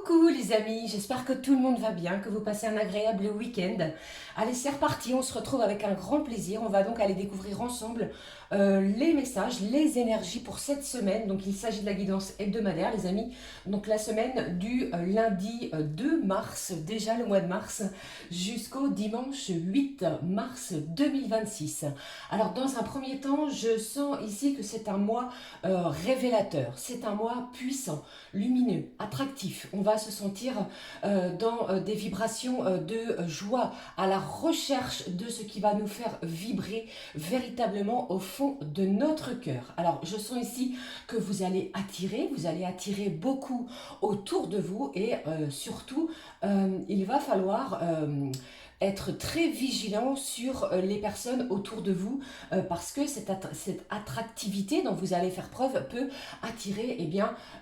Coucou les amis, j'espère que tout le monde va bien, que vous passez un agréable week-end. Allez, c'est reparti, on se retrouve avec un grand plaisir. On va donc aller découvrir ensemble les messages, les énergies pour cette semaine. Donc il s'agit de la guidance hebdomadaire les amis. Donc la semaine du lundi 2 mars, déjà le mois de mars, jusqu'au dimanche 8 mars 2026. Alors dans un premier temps, je sens ici que c'est un mois révélateur, c'est un mois puissant, lumineux, attractif. On va se sentir dans des vibrations de joie, à la recherche de ce qui va nous faire vibrer véritablement au fond de notre cœur. Alors, je sens ici que vous allez attirer beaucoup autour de vous et surtout, il va falloir être très vigilant sur les personnes autour de vous parce que cette attractivité dont vous allez faire preuve peut attirer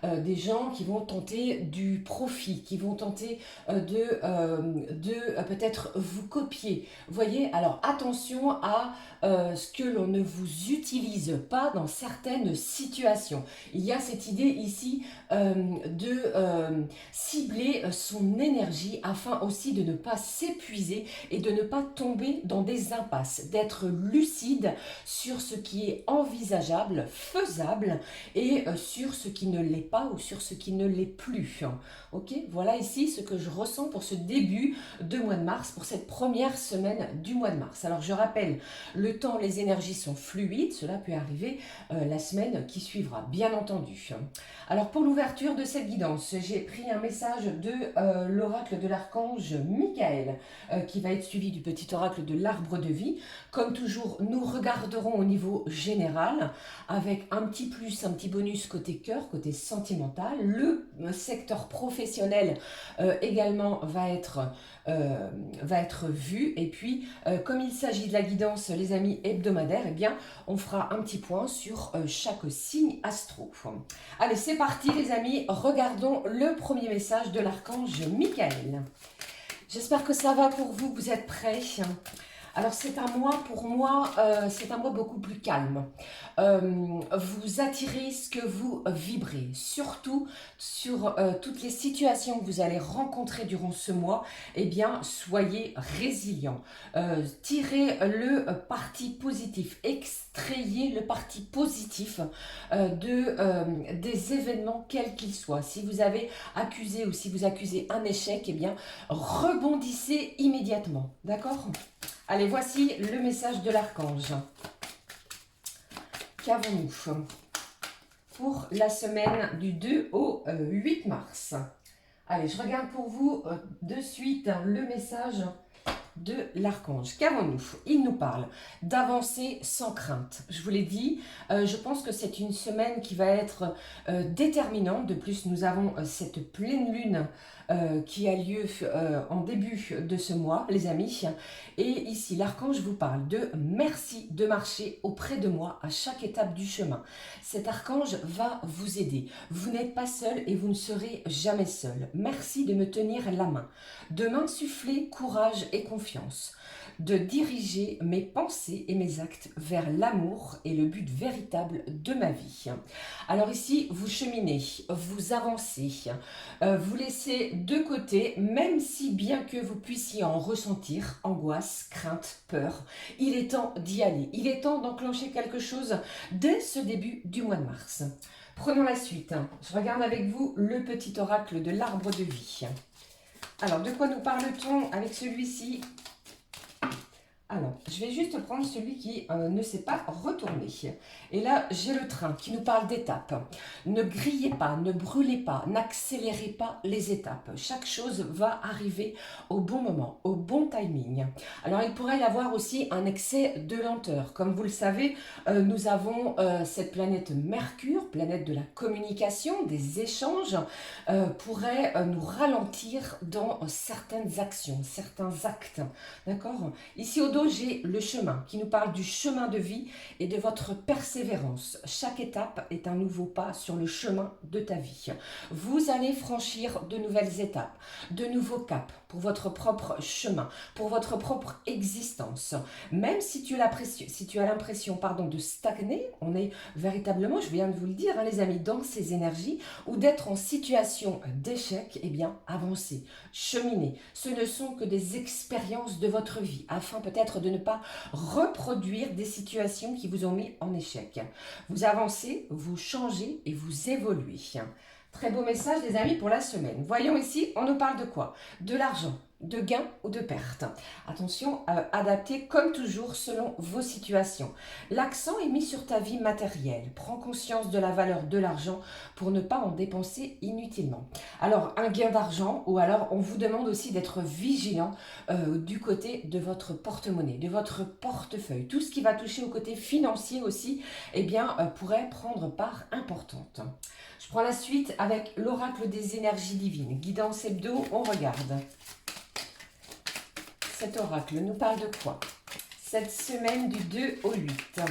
des gens qui vont tenter du profit, qui vont tenter de peut-être vous copier. Vous voyez, alors attention à ce que l'on ne vous utilise pas dans certaines situations. Il y a cette idée ici de cibler son énergie afin aussi de ne pas s'épuiser et de ne pas tomber dans des impasses, d'être lucide sur ce qui est envisageable, faisable et sur ce qui ne l'est pas ou sur ce qui ne l'est plus. Ok, voilà ici ce que je ressens pour ce début de mois de mars, pour cette première semaine du mois de mars. Alors je rappelle, le temps, les énergies sont fluides, cela peut arriver la semaine qui suivra, bien entendu. Alors pour l'ouverture de cette guidance, j'ai pris un message de l'oracle de l'archange Michael qui va être suivi du petit oracle de l'arbre de vie. Comme toujours, nous regarderons au niveau général avec un petit plus, un petit bonus côté cœur, côté sentimental. Le secteur professionnel également va être vu. Et puis, comme il s'agit de la guidance, les amis, hebdomadaire, eh bien, on fera un petit point sur chaque signe astro. Allez, c'est parti les amis, regardons le premier message de l'archange Michael. J'espère que ça va pour vous, vous êtes prêts. Alors c'est un mois, pour moi, c'est un mois beaucoup plus calme. Vous attirez ce que vous vibrez, surtout sur toutes les situations que vous allez rencontrer durant ce mois. Eh bien, soyez résilients. Tirez le parti positif, extrayez le parti positif des événements quels qu'ils soient. Si vous avez accusé ou si vous accusez un échec, eh bien, rebondissez immédiatement. D'accord ? Allez, voici le message de l'archange. Qu'avons-nous pour la semaine du 2 au 8 mars? Allez, je regarde pour vous de suite le message de l'archange. Qu'avons-nous? Il nous parle d'avancer sans crainte. Je vous l'ai dit, je pense que c'est une semaine qui va être déterminante. De plus, nous avons cette pleine lune qui a lieu en début de ce mois, les amis. Et ici, l'archange vous parle de merci de marcher auprès de moi à chaque étape du chemin. Cet archange va vous aider. Vous n'êtes pas seul et vous ne serez jamais seul. Merci de me tenir la main, de m'insuffler courage et confiance, de diriger mes pensées et mes actes vers l'amour et le but véritable de ma vie. Alors ici, vous cheminez, vous avancez, vous laissez de côté, même si bien que vous puissiez en ressentir angoisse, crainte, peur, il est temps d'y aller. Il est temps d'enclencher quelque chose dès ce début du mois de mars. Prenons la suite. Je regarde avec vous le petit oracle de l'arbre de vie. Alors, de quoi nous parle-t-on avec celui-ci? Alors, je vais juste prendre celui qui ne s'est pas retourné. Et là, j'ai le train qui nous parle d'étapes. Ne grillez pas, ne brûlez pas, n'accélérez pas les étapes. Chaque chose va arriver au bon moment, au bon timing. Alors, il pourrait y avoir aussi un excès de lenteur. Comme vous le savez, nous avons cette planète Mercure, planète de la communication, des échanges, pourrait nous ralentir dans certaines actions, certains actes. D'accord? Ici, au dos dos, j'ai le chemin qui nous parle du chemin de vie et de votre persévérance. Chaque étape est un nouveau pas sur le chemin de ta vie. Vous allez franchir de nouvelles étapes, de nouveaux caps pour votre propre chemin, pour votre propre existence. Même si tu as l'impression de stagner, on est véritablement, je viens de vous le dire, les amis, dans ces énergies, ou d'être en situation d'échec, eh bien, avancez, cheminez. Ce ne sont que des expériences de votre vie, afin peut-être de ne pas reproduire des situations qui vous ont mis en échec. Vous avancez, vous changez et vous évoluez. Très beau message, les amis, pour la semaine. Voyons ici, on nous parle de quoi? De l'argent, de gain ou de perte. Attention, adaptez comme toujours selon vos situations. L'accent est mis sur ta vie matérielle. Prends conscience de la valeur de l'argent pour ne pas en dépenser inutilement. Alors, un gain d'argent, ou alors on vous demande aussi d'être vigilant du côté de votre porte-monnaie, de votre portefeuille. Tout ce qui va toucher au côté financier aussi, eh bien, pourrait prendre part importante. Je prends la suite avec l'oracle des énergies divines. Guidance hebdo, on regarde. Cet oracle nous parle de quoi? Cette semaine du 2 au 8.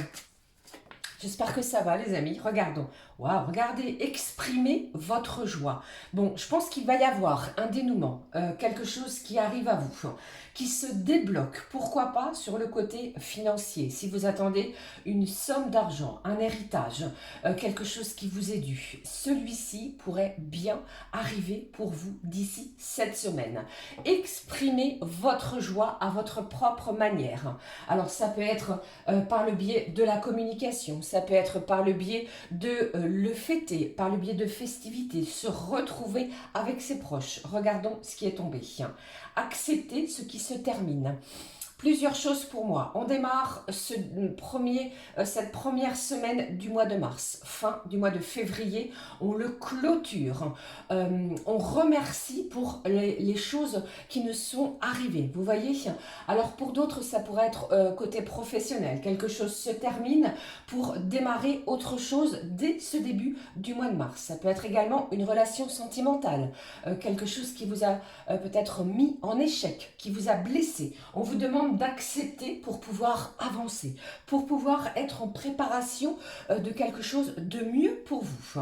J'espère que ça va, les amis. Regardons. Waouh, regardez, exprimez votre joie. Bon, je pense qu'il va y avoir un dénouement, quelque chose qui arrive à vous, qui se débloque. Pourquoi pas sur le côté financier. Si vous attendez une somme d'argent, un héritage, quelque chose qui vous est dû, celui-ci pourrait bien arriver pour vous d'ici cette semaine. Exprimez votre joie à votre propre manière. Alors, ça peut être par le biais de la communication, ça peut être par le biais de le fêter, par le biais de festivités, se retrouver avec ses proches. Regardons ce qui est tombé. Accepter ce qui se termine. Plusieurs choses pour moi. On démarre cette première semaine du mois de mars, fin du mois de février. On le clôture. On remercie pour les choses qui nous sont arrivées. Vous voyez? Alors pour d'autres, ça pourrait être côté professionnel. Quelque chose se termine pour démarrer autre chose dès ce début du mois de mars. Ça peut être également une relation sentimentale. Quelque chose qui vous a peut-être mis en échec, qui vous a blessé. On vous demande d'accepter pour pouvoir avancer, pour pouvoir être en préparation de quelque chose de mieux pour vous.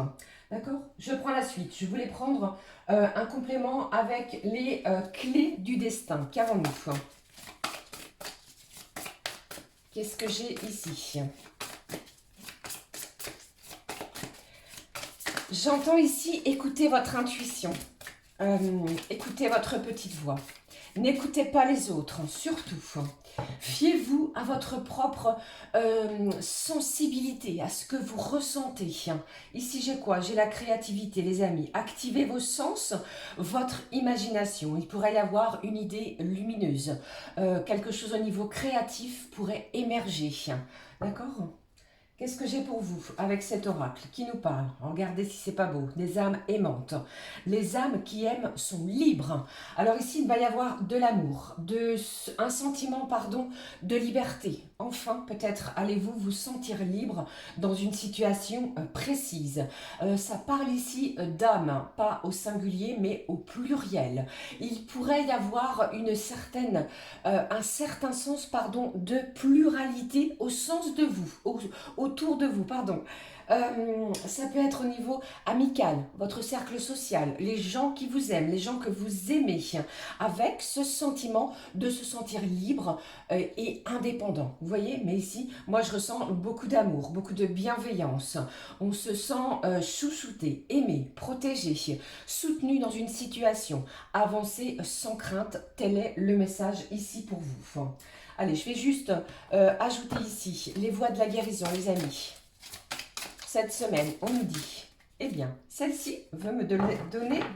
D'accord? Je prends la suite. Je voulais prendre un complément avec les clés du destin. Qu'avons-nous? Qu'est-ce que j'ai ici? J'entends ici écouter votre intuition, écoutez votre petite voix. N'écoutez pas les autres, surtout. Fiez-vous à votre propre sensibilité, à ce que vous ressentez. Ici, j'ai quoi? J'ai la créativité, les amis. Activez vos sens, votre imagination. Il pourrait y avoir une idée lumineuse. Quelque chose au niveau créatif pourrait émerger. D'accord? Qu'est-ce que j'ai pour vous avec cet oracle qui nous parle? Regardez si c'est pas beau. Des âmes aimantes. Les âmes qui aiment sont libres. Alors ici, il va y avoir de l'amour, un sentiment, de liberté. Enfin, peut-être allez-vous vous sentir libre dans une situation précise. Ça parle ici d'âme, pas au singulier, mais au pluriel. Il pourrait y avoir un certain sens, de pluralité au sens de vous, autour de vous, ça peut être au niveau amical, votre cercle social, les gens qui vous aiment, les gens que vous aimez, avec ce sentiment de se sentir libre et indépendant. Vous voyez, mais ici, moi je ressens beaucoup d'amour, beaucoup de bienveillance. On se sent chouchouté, aimé, protégé, soutenu dans une situation, avancé sans crainte. Tel est le message ici pour vous. Allez, je vais juste ajouter ici les voies de la guérison, les amis. Cette semaine, on nous dit, eh bien, celle-ci veut me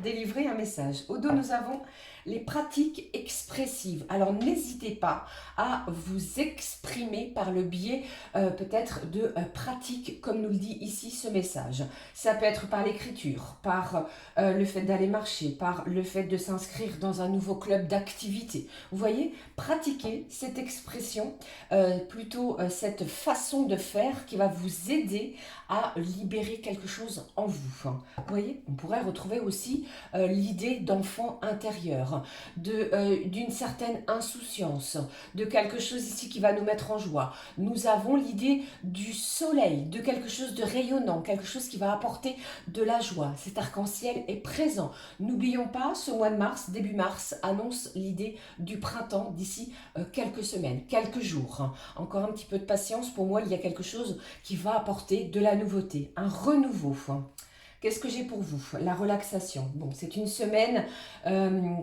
délivrer un message. Au dos, nous avons les pratiques expressives. Alors, n'hésitez pas à vous exprimer par le biais peut-être de pratiques, comme nous le dit ici ce message. Ça peut être par l'écriture, par le fait d'aller marcher, par le fait de s'inscrire dans un nouveau club d'activité. Vous voyez, pratiquez cette expression, cette façon de faire qui va vous aider à libérer quelque chose en vous. Vous voyez, on pourrait retrouver aussi l'idée d'enfant intérieur, d'une certaine insouciance, de quelque chose ici qui va nous mettre en joie. Nous avons l'idée du soleil, de quelque chose de rayonnant, quelque chose qui va apporter de la joie. Cet arc-en-ciel est présent. N'oublions pas, ce mois de mars, début mars, annonce l'idée du printemps d'ici quelques semaines, quelques jours. Encore un petit peu de patience, pour moi, il y a quelque chose qui va apporter de la nouveauté, un renouveau. Qu'est-ce que j'ai pour vous? La relaxation. Bon, c'est une semaine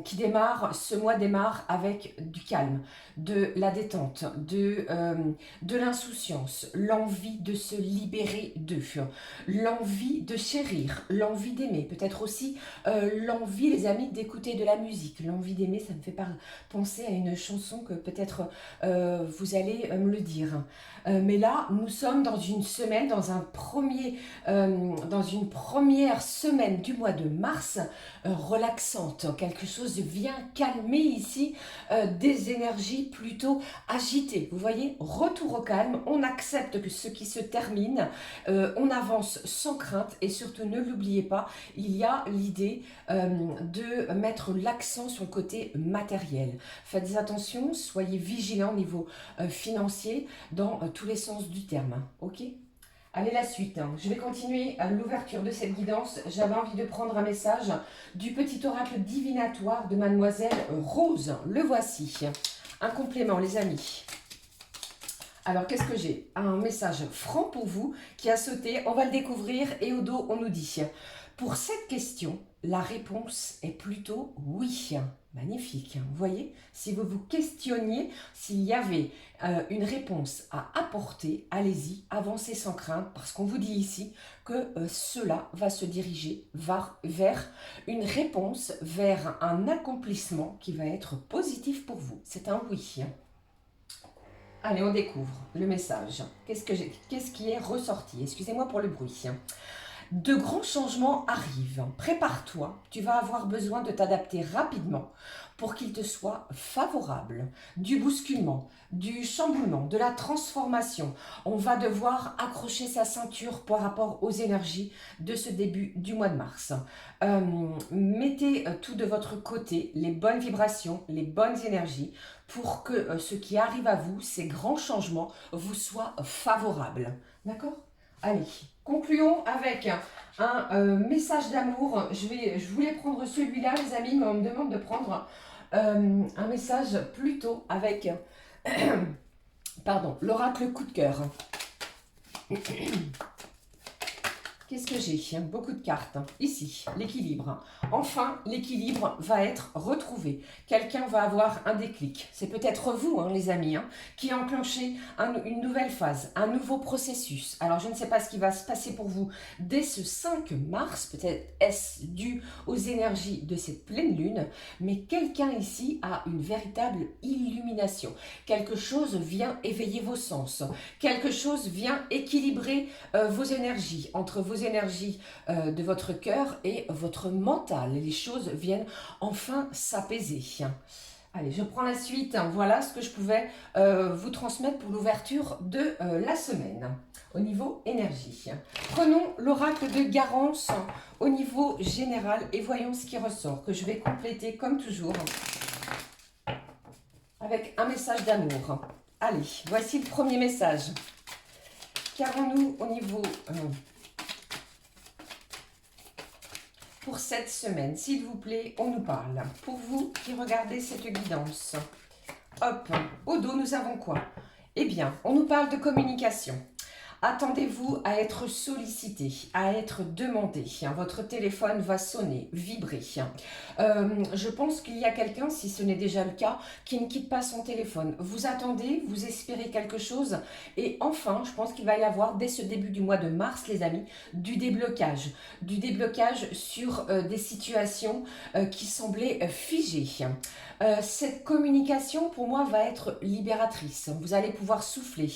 qui démarre, ce mois démarre avec du calme, de la détente, de l'insouciance, l'envie de se libérer d'eux, l'envie de chérir, l'envie d'aimer, peut-être aussi l'envie, les amis, d'écouter de la musique. L'envie d'aimer, ça me fait penser à une chanson que peut-être vous allez me le dire. Mais là, nous sommes dans une semaine, dans une première semaine du mois de mars, relaxante. Quelque chose vient calmer ici des énergies plutôt agitées. Vous voyez, retour au calme, on accepte que ce qui se termine, on avance sans crainte et surtout ne l'oubliez pas, il y a l'idée de mettre l'accent sur le côté matériel. Faites attention, soyez vigilants au niveau financier dans tous les sens du terme, ok? Allez, la suite. Je vais continuer l'ouverture de cette guidance. J'avais envie de prendre un message du petit oracle divinatoire de Mademoiselle Rose. Le voici. Un complément, les amis. Alors, qu'est-ce que j'ai? Un message franc pour vous qui a sauté. On va le découvrir et au dos, on nous dit. Pour cette question, la réponse est plutôt oui. Magnifique. Vous voyez, si vous vous questionniez s'il y avait une réponse à apporter, allez-y, avancez sans crainte, parce qu'on vous dit ici que cela va se diriger vers une réponse, vers un accomplissement qui va être positif pour vous. C'est un oui. Allez, on découvre le message. Qu'est-ce qui est ressorti? Excusez-moi pour le bruit. De grands changements arrivent. Prépare-toi, tu vas avoir besoin de t'adapter rapidement pour qu'il te soit favorable. Du bousculement, du chamboulement, de la transformation. On va devoir accrocher sa ceinture par rapport aux énergies de ce début du mois de mars. Mettez tout de votre côté, les bonnes vibrations, les bonnes énergies, pour que ce qui arrive à vous, ces grands changements, vous soient favorables. D'accord ? Allez, concluons avec un message d'amour. Je voulais prendre celui-là, les amis, mais on me demande de prendre un message plutôt avec pardon, l'oracle coup de cœur. Qu'est-ce que j'ai? Beaucoup de cartes. Ici, l'équilibre. Enfin, l'équilibre va être retrouvé. Quelqu'un va avoir un déclic. C'est peut-être vous, les amis, qui enclenchez une nouvelle phase, un nouveau processus. Alors, je ne sais pas ce qui va se passer pour vous dès ce 5 mars. Peut-être est-ce dû aux énergies de cette pleine lune. Mais quelqu'un ici a une véritable illumination. Quelque chose vient éveiller vos sens. Quelque chose vient équilibrer vos énergies, entre vos énergies de votre cœur et votre mental. Les choses viennent enfin s'apaiser. Allez, je prends la suite. Voilà ce que je pouvais vous transmettre pour l'ouverture de la semaine au niveau énergie. Prenons l'oracle de Garance au niveau général et voyons ce qui ressort, que je vais compléter comme toujours avec un message d'amour. Allez, voici le premier message. Qu'avons-nous au niveau pour cette semaine? S'il vous plaît, on nous parle. Pour vous qui regardez cette guidance. Hop, au dos, nous avons quoi? Eh bien, on nous parle de communication. Attendez-vous à être sollicité, à être demandé. Votre téléphone va sonner, vibrer. Je pense qu'il y a quelqu'un, si ce n'est déjà le cas, qui ne quitte pas son téléphone. Vous attendez, vous espérez quelque chose. Et enfin, je pense qu'il va y avoir, dès ce début du mois de mars, les amis, du déblocage. Du déblocage sur des situations qui semblaient figées. Cette communication, pour moi, va être libératrice. Vous allez pouvoir souffler.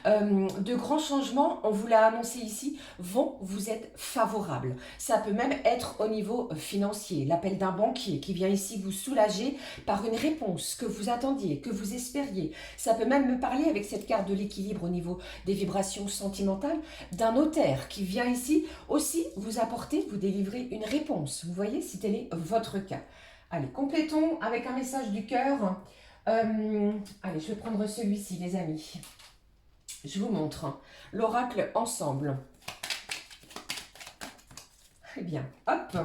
De grands changements changements, on vous l'a annoncé ici, vont vous être favorables. Ça peut même être au niveau financier, l'appel d'un banquier qui vient ici vous soulager par une réponse que vous attendiez, que vous espériez. Ça peut même me parler avec cette carte de l'équilibre au niveau des vibrations sentimentales d'un notaire qui vient ici aussi vous apporter, vous délivrer une réponse. Vous voyez, si tel est votre cas. Allez, complétons avec un message du cœur. Allez, je vais prendre celui-ci, les amis. Je vous montre l'oracle ensemble. Très bien, hop.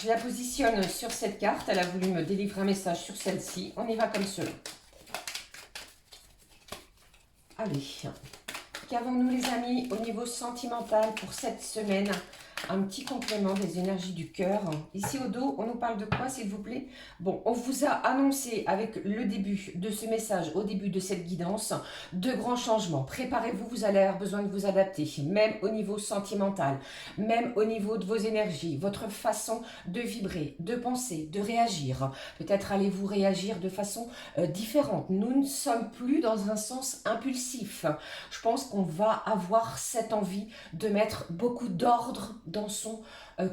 Je la positionne sur cette carte. Elle a voulu me délivrer un message sur celle-ci. On y va comme cela. Allez. Qu'avons-nous les amis au niveau sentimental pour cette semaine? Un petit complément des énergies du cœur. Ici au dos, on nous parle de quoi s'il vous plaît? Bon, on vous a annoncé avec le début de ce message, au début de cette guidance, de grands changements. Préparez-vous, vous allez avoir besoin de vous adapter, même au niveau sentimental, même au niveau de vos énergies, votre façon de vibrer, de penser, de réagir. Peut-être allez-vous réagir de façon différente. Nous ne sommes plus dans un sens impulsif. Je pense qu'on va avoir cette envie de mettre beaucoup d'ordre dans son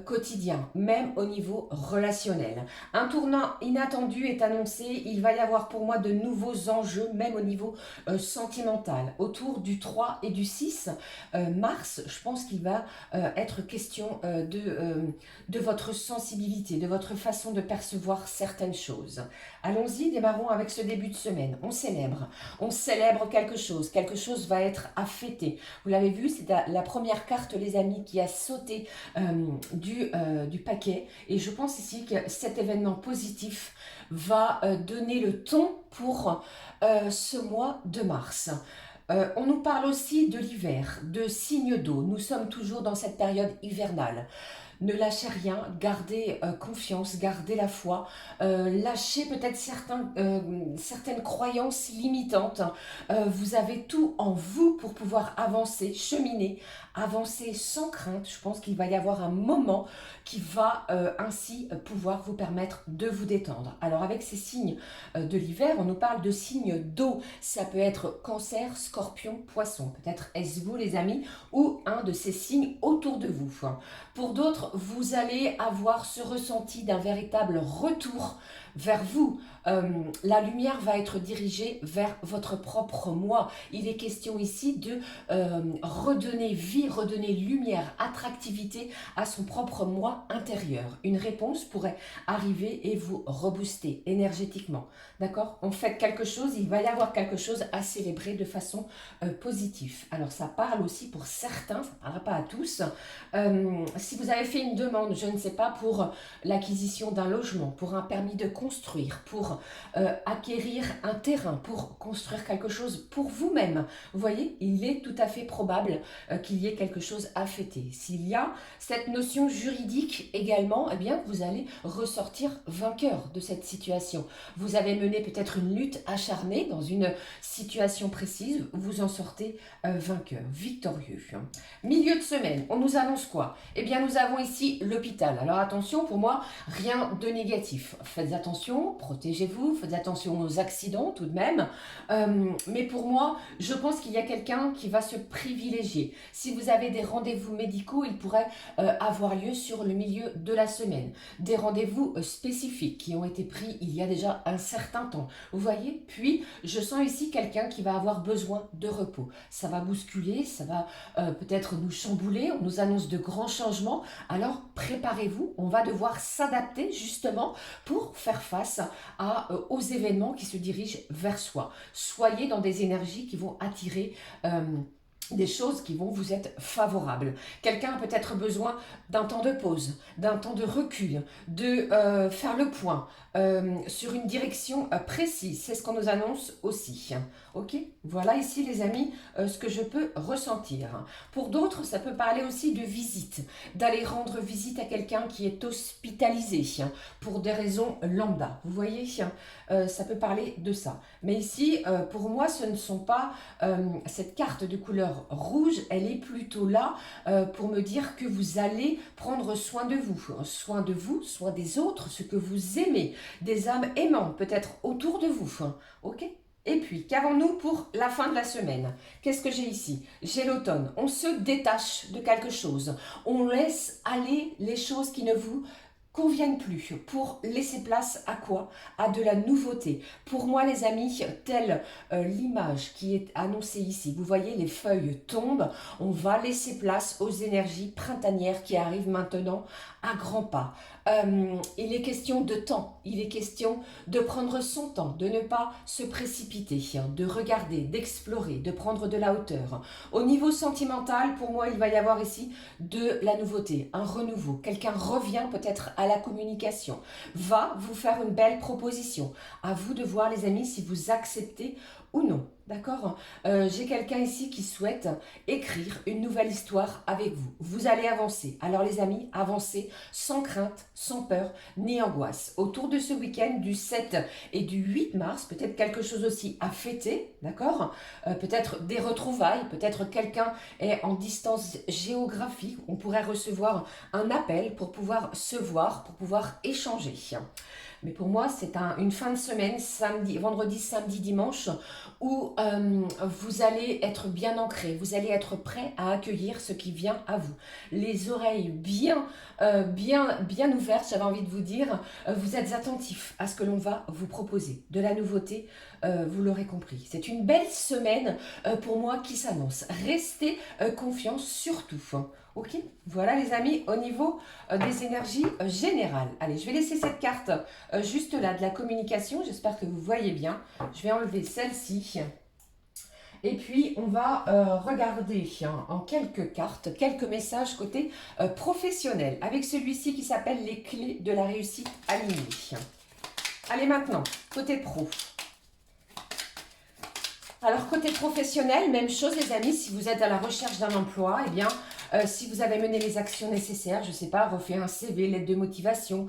quotidien, même au niveau relationnel. Un tournant inattendu est annoncé, il va y avoir pour moi de nouveaux enjeux, même au niveau sentimental. Autour du 3 et du 6 mars, je pense qu'il va être question de votre sensibilité, de votre façon de percevoir certaines choses. Allons-y, démarrons avec ce début de semaine. On célèbre quelque chose va être à fêter. Vous l'avez vu, c'est la première carte, les amis, qui a sauté du paquet. Et je pense ici que cet événement positif va donner le ton pour ce mois de mars. On nous parle aussi de l'hiver, de signes d'eau. Nous sommes toujours dans cette période hivernale. Ne lâchez rien, gardez confiance, gardez la foi, lâchez peut-être certaines croyances limitantes. Vous avez tout en vous pour pouvoir avancer, cheminer, avancer sans crainte. Je pense qu'il va y avoir un moment qui va ainsi pouvoir vous permettre de vous détendre. Alors avec ces signes de l'hiver, on nous parle de signes d'eau. Ça peut être Cancer, Scorpion, Poisson. Peut-être est-ce vous les amis ou un de ces signes autour de vous. Pour d'autres, vous allez avoir ce ressenti d'un véritable retour vers vous. La lumière va être dirigée vers votre propre moi. Il est question ici de redonner vie, redonner lumière, attractivité à son propre moi intérieur. Une réponse pourrait arriver et vous rebooster énergétiquement. D'accord? On fait quelque chose, il va y avoir quelque chose à célébrer de façon positive. Alors ça parle aussi pour certains, ça ne parlera pas à tous. Si vous avez fait une demande, je ne sais pas, pour l'acquisition d'un logement, pour un permis de construire, pour acquérir un terrain, pour construire quelque chose pour vous-même. Vous voyez, il est tout à fait probable qu'il y ait quelque chose à fêter. S'il y a cette notion juridique également, eh bien, vous allez ressortir vainqueur de cette situation. Vous avez mené peut-être une lutte acharnée dans une situation précise, vous en sortez vainqueur, victorieux. Milieu de semaine, on nous annonce quoi? Eh bien, nous avons ici l'hôpital. Alors attention, pour moi, rien de négatif. Faites attention, protégez-vous, faites attention aux accidents tout de même. Mais pour moi, je pense qu'il y a quelqu'un qui va se privilégier. Si vous avez des rendez-vous médicaux, ils pourraient avoir lieu sur le milieu de la semaine. Des rendez-vous spécifiques qui ont été pris il y a déjà un certain temps. Vous voyez? Puis, je sens ici quelqu'un qui va avoir besoin de repos. Ça va bousculer, ça va peut-être nous chambouler, on nous annonce de grands changements. Alors, préparez-vous, on va devoir s'adapter justement pour faire face aux événements qui se dirigent vers soi. Soyez dans des énergies qui vont attirer des choses qui vont vous être favorables. Quelqu'un a peut-être besoin d'un temps de pause, d'un temps de recul, de faire le point sur une direction précise. C'est ce qu'on nous annonce aussi. Ok? Voilà ici les amis ce que je peux ressentir. Pour d'autres, ça peut parler aussi de visite, d'aller rendre visite à quelqu'un qui est hospitalisé pour des raisons lambda. Vous voyez, ça peut parler de ça. Mais ici, pour moi, ce ne sont pas cette carte de couleur rouge, elle est plutôt là pour me dire que vous allez prendre soin de vous, soin des autres, ce que vous aimez, des âmes aimantes peut-être autour de vous. Ok? Et puis, qu'avons-nous pour la fin de la semaine? Qu'est-ce que j'ai ici? J'ai l'automne. On se détache de quelque chose. On laisse aller les choses qui ne vous conviennent plus pour laisser place à quoi? À de la nouveauté. Pour moi, les amis, telle l'image qui est annoncée ici, vous voyez, les feuilles tombent, on va laisser place aux énergies printanières qui arrivent maintenant à grands pas. Il est question de temps, il est question de prendre son temps, de ne pas se précipiter, de regarder, d'explorer, de prendre de la hauteur. Au niveau sentimental, pour moi, il va y avoir ici de la nouveauté, un renouveau. Quelqu'un revient peut-être à la communication, va vous faire une belle proposition. À vous de voir, les amis, si vous acceptez ou non. D'accord? J'ai quelqu'un ici qui souhaite écrire une nouvelle histoire avec vous. Vous allez avancer. Alors les amis, avancez sans crainte, sans peur, ni angoisse. Autour de ce week-end du 7 et du 8 mars, peut-être quelque chose aussi à fêter, d'accord? Peut-être des retrouvailles, peut-être quelqu'un est en distance géographique. On pourrait recevoir un appel pour pouvoir se voir, pour pouvoir échanger. Mais pour moi, c'est une fin de semaine, samedi, vendredi, samedi, dimanche, où vous allez être bien ancré, vous allez être prêt à accueillir ce qui vient à vous. Les oreilles bien ouvertes, j'avais envie de vous dire, vous êtes attentif à ce que l'on va vous proposer. De la nouveauté, vous l'aurez compris. C'est une belle semaine pour moi qui s'annonce. Restez confiants surtout. Ok, voilà les amis, au niveau des énergies générales. Allez, je vais laisser cette carte juste là de la communication. J'espère que vous voyez bien. Je vais enlever celle-ci. Et puis, on va regarder en quelques cartes, quelques messages côté professionnel. Avec celui-ci qui s'appelle les clés de la réussite alignée. Allez, maintenant, côté pro. Alors, côté professionnel, même chose les amis, si vous êtes à la recherche d'un emploi, eh bien, si vous avez mené les actions nécessaires, je ne sais pas, refait un CV, lettre de motivation,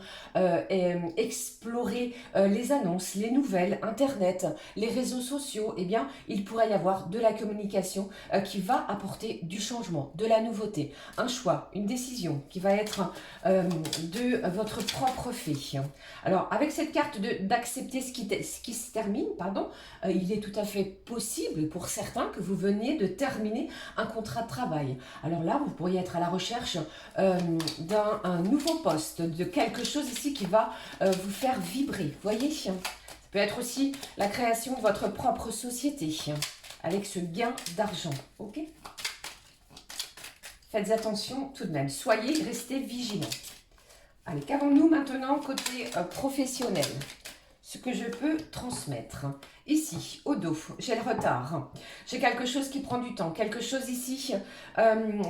explorer les annonces, les nouvelles, Internet, les réseaux sociaux, eh bien, il pourrait y avoir de la communication qui va apporter du changement, de la nouveauté, un choix, une décision qui va être de votre propre fait. Alors, avec cette carte d'accepter ce qui se termine, pardon, il est tout à fait possible pour certains que vous veniez de terminer un contrat de travail. Alors là, vous pourriez être à la recherche d'un nouveau poste, de quelque chose ici qui va vous faire vibrer. Vous voyez, ça peut être aussi la création de votre propre société avec ce gain d'argent. Ok? Faites attention tout de même. Restez vigilants. Allez, qu'avons-nous maintenant côté professionnel? Ce que je peux transmettre. Ici, au dos, j'ai le retard. J'ai quelque chose qui prend du temps, quelque chose ici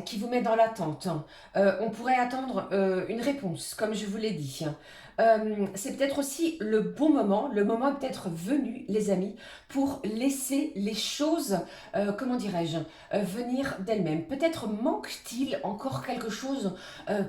qui vous met dans l'attente. On pourrait attendre une réponse, comme je vous l'ai dit. C'est peut-être aussi le bon moment, le moment est peut-être venu, les amis, pour laisser les choses, comment dirais-je, venir d'elles-mêmes. Peut-être manque-t-il encore quelque chose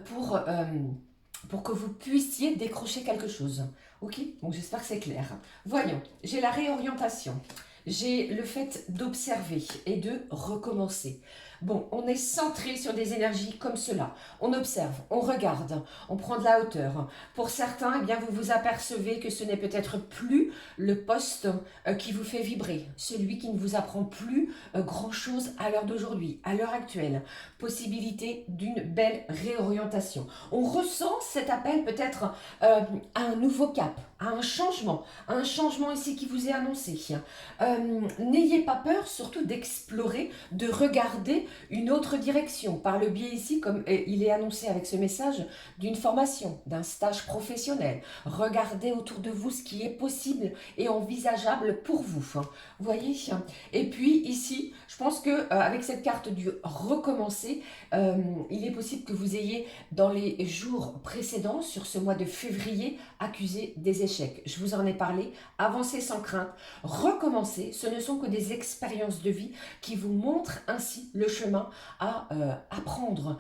pour que vous puissiez décrocher quelque chose. Ok? Donc j'espère que c'est clair. Voyons, j'ai la réorientation. J'ai le fait d'observer et de recommencer. Bon, on est centré sur des énergies comme cela. On observe, on regarde, on prend de la hauteur. Pour certains, eh bien, vous vous apercevez que ce n'est peut-être plus le poste qui vous fait vibrer, celui qui ne vous apprend plus grand-chose à l'heure d'aujourd'hui, à l'heure actuelle. Possibilité d'une belle réorientation. On ressent cet appel peut-être à un nouveau cap, à un changement ici qui vous est annoncé. N'ayez pas peur surtout d'explorer, de regarder une autre direction, par le biais ici, comme il est annoncé avec ce message, d'une formation, d'un stage professionnel. Regardez autour de vous ce qui est possible et envisageable pour vous. Vous voyez? Et puis ici, je pense que avec cette carte du recommencer, il est possible que vous ayez dans les jours précédents, sur ce mois de février, accusé des échecs. Je vous en ai parlé. Avancez sans crainte, recommencer. Ce ne sont que des expériences de vie qui vous montrent ainsi le chemin à apprendre.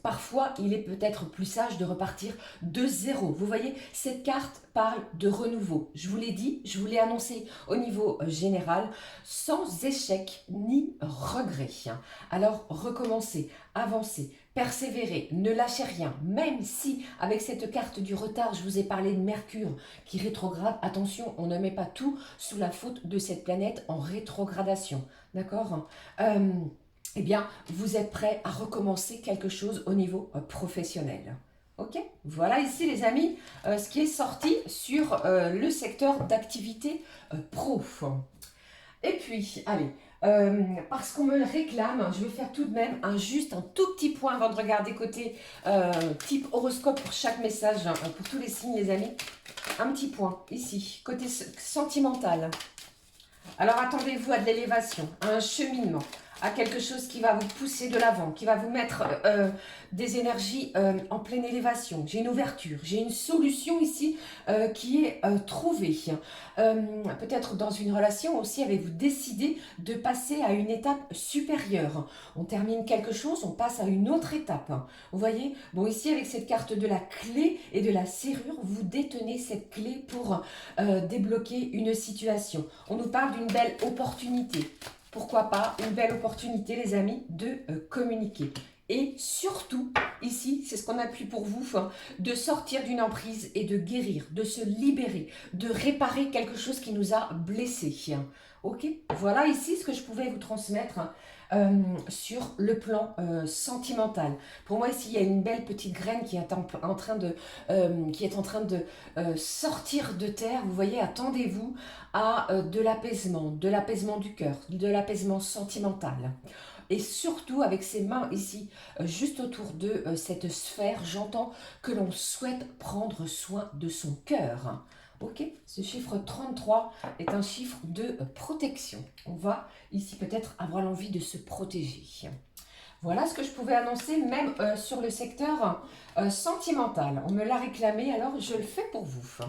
Parfois, il est peut-être plus sage de repartir de zéro. Vous voyez, cette carte parle de renouveau. Je vous l'ai dit, je vous l'ai annoncé au niveau général, sans échec ni regret. Alors, recommencez, avancez, persévérez, ne lâchez rien, même si avec cette carte du retard, je vous ai parlé de Mercure qui rétrograde, attention, on ne met pas tout sous la faute de cette planète en rétrogradation, d'accord. Eh bien, vous êtes prêts à recommencer quelque chose au niveau professionnel. Ok, voilà ici les amis, ce qui est sorti sur le secteur d'activité pro. Et puis, allez, parce qu'on me le réclame, je vais faire tout de même juste un tout petit point avant de regarder côté type horoscope pour chaque message, pour tous les signes les amis. Un petit point ici, côté sentimental. Alors attendez-vous à de l'élévation, à un cheminement, à quelque chose qui va vous pousser de l'avant, qui va vous mettre des énergies en pleine élévation. J'ai une ouverture, j'ai une solution ici qui est trouvée. Peut-être dans une relation aussi, avez-vous décidé de passer à une étape supérieure. On termine quelque chose, on passe à une autre étape. Vous voyez, bon ici avec cette carte de la clé et de la serrure, vous détenez cette clé pour débloquer une situation. On nous parle d'une belle opportunité. Pourquoi pas une belle opportunité, les amis, de communiquer. Et surtout, ici, c'est ce qu'on appuie pour vous, de sortir d'une emprise et de guérir, de se libérer, de réparer quelque chose qui nous a blessés. Ok, voilà ici ce que je pouvais vous transmettre sur le plan sentimental. Pour moi, ici, il y a une belle petite graine qui est en train de sortir de terre. Vous voyez, attendez-vous à de l'apaisement du cœur, de l'apaisement sentimental. Et surtout avec ses mains ici, juste autour de cette sphère, j'entends que l'on souhaite prendre soin de son cœur. Ok, ce chiffre 33 est un chiffre de protection. On va ici peut-être avoir l'envie de se protéger. Voilà ce que je pouvais annoncer même sur le secteur sentimental. On me l'a réclamé, alors je le fais pour vous.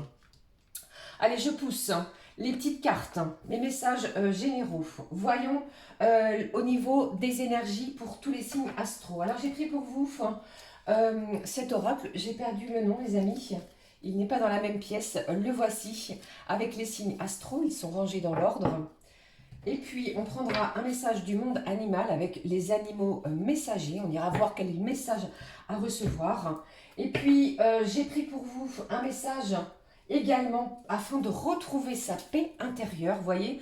Allez, je pousse les petites cartes, les messages généraux. Voyons au niveau des énergies pour tous les signes astro. Alors, j'ai pris pour vous cet oracle. J'ai perdu le nom, les amis. Il n'est pas dans la même pièce. Le voici avec les signes astro. Ils sont rangés dans l'ordre. Et puis, on prendra un message du monde animal avec les animaux messagers. On ira voir quel est le message à recevoir. Et puis, j'ai pris pour vous un message également afin de retrouver sa paix intérieure. Vous voyez,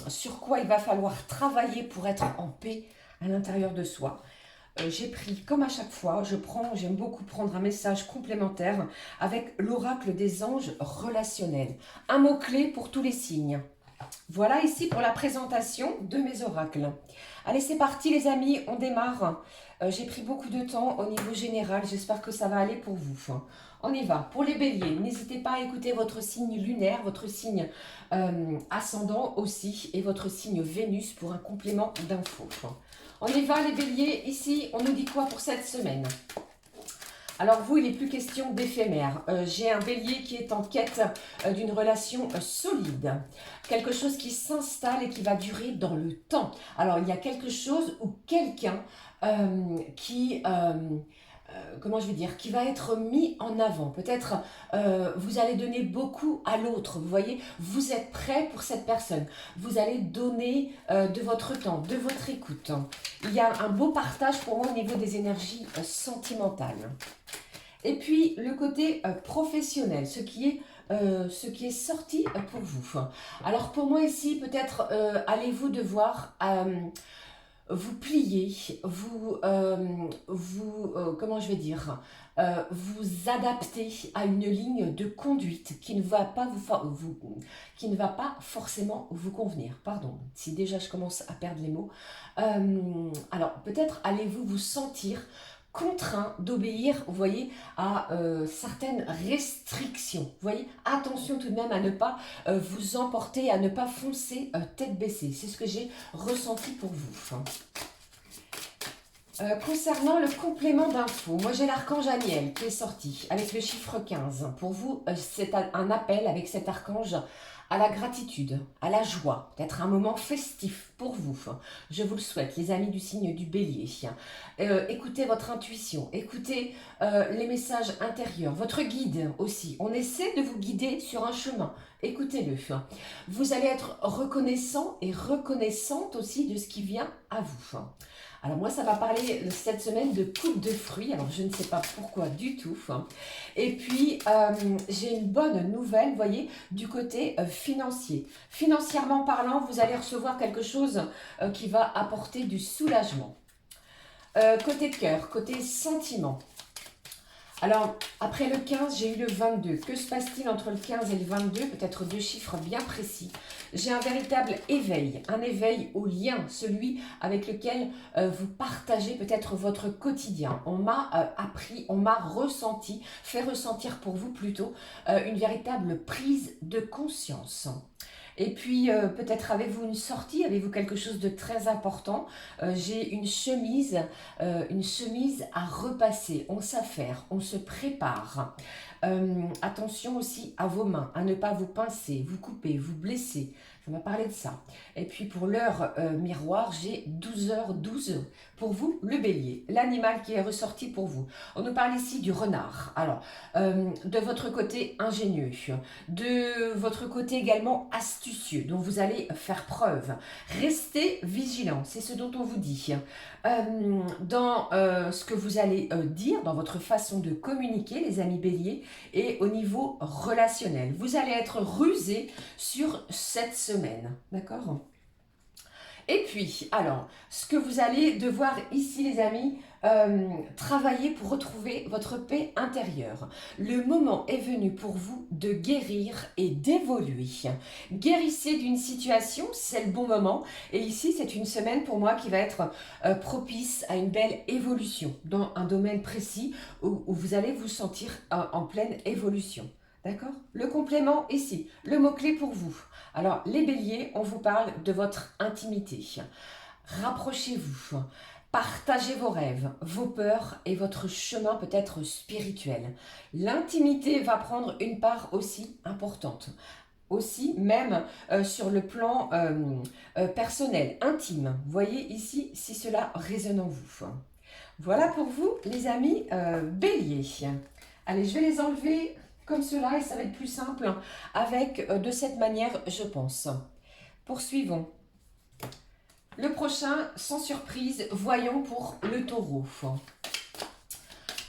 sur quoi il va falloir travailler pour être en paix à l'intérieur de soi. J'ai pris, comme à chaque fois, j'aime beaucoup prendre un message complémentaire avec l'oracle des anges relationnels. Un mot-clé pour tous les signes. Voilà ici pour la présentation de mes oracles. Allez, c'est parti les amis, on démarre. J'ai pris beaucoup de temps au niveau général, j'espère que ça va aller pour vous. On y va. Pour les béliers, n'hésitez pas à écouter votre signe lunaire, votre signe ascendant aussi et votre signe Vénus pour un complément d'infos. On y va les béliers, ici on nous dit quoi pour cette semaine ? Alors vous, il n'est plus question d'éphémère. J'ai un bélier qui est en quête d'une relation solide. Quelque chose qui s'installe et qui va durer dans le temps. Alors il y a quelque chose ou quelqu'un comment je vais dire, qui va être mis en avant. Peut-être vous allez donner beaucoup à l'autre. Vous voyez, vous êtes prêt pour cette personne. Vous allez donner de votre temps, de votre écoute. Il y a un beau partage pour moi au niveau des énergies sentimentales. Et puis le côté professionnel, ce qui est sorti pour vous. Alors pour moi ici, peut-être allez-vous devoir vous plier, comment je vais dire, vous adapter à une ligne de conduite qui ne va pas qui ne va pas forcément vous convenir. Pardon, si déjà je commence à perdre les mots. Alors peut-être allez-vous vous sentir contraint d'obéir, vous voyez, à certaines restrictions. Vous voyez, attention tout de même à ne pas vous emporter, à ne pas foncer tête baissée. C'est ce que j'ai ressenti pour vous. Concernant le complément d'infos, moi j'ai l'archange Aniel qui est sorti avec le chiffre 15. Pour vous, c'est un appel avec cet archange à la gratitude, à la joie, peut-être un moment festif pour vous. Je vous le souhaite, les amis du signe du bélier. Écoutez votre intuition, écoutez les messages intérieurs, votre guide aussi. On essaie de vous guider sur un chemin. Écoutez-le. Vous allez être reconnaissant et reconnaissante aussi de ce qui vient à vous. Alors moi, ça va parler cette semaine de coupe de fruits. Alors je ne sais pas pourquoi du tout. Et puis, j'ai une bonne nouvelle, vous voyez, du côté financier. Financièrement parlant, vous allez recevoir quelque chose qui va apporter du soulagement. Côté cœur, côté sentiment. Alors, après le 15, j'ai eu le 22. Que se passe-t-il entre le 15 et le 22? Peut-être deux chiffres bien précis. J'ai un véritable éveil, un éveil au lien, celui avec lequel vous partagez peut-être votre quotidien. On m'a appris, on m'a ressenti, fait ressentir pour vous plutôt, une véritable prise de conscience. Et puis, peut-être avez-vous une sortie, avez-vous quelque chose de très important. J'ai une chemise à repasser. On s'affaire, on se prépare. Attention aussi à vos mains, à ne pas vous pincer, vous couper, vous blesser. On va parler de ça. Et puis pour l'heure miroir, j'ai 12h12 pour vous, le bélier, l'animal qui est ressorti pour vous. On nous parle ici du renard. Alors, de votre côté ingénieux, de votre côté également astucieux, dont vous allez faire preuve. Restez vigilant, c'est ce dont on vous dit. Dans ce que vous allez dire, dans votre façon de communiquer, les amis béliers, et au niveau relationnel. Vous allez être rusé sur cette semaine, d'accord ? Et puis, alors, ce que vous allez devoir ici, les amis, travailler pour retrouver votre paix intérieure. Le moment est venu pour vous de guérir et d'évoluer. Guérissez d'une situation, c'est le bon moment. Et ici, c'est une semaine pour moi qui va être propice à une belle évolution dans un domaine précis où vous allez vous sentir en pleine évolution. D'accord? Le complément ici, le mot-clé pour vous. Alors, les béliers, on vous parle de votre intimité. Rapprochez-vous, partagez vos rêves, vos peurs et votre chemin peut-être spirituel. L'intimité va prendre une part aussi importante. Aussi, même sur le plan personnel, intime. Voyez ici si cela résonne en vous. Voilà pour vous, les amis béliers. Allez, je vais les enlever comme cela et ça va être plus simple avec de cette manière, je pense. Poursuivons. Le prochain, sans surprise, voyons pour le taureau.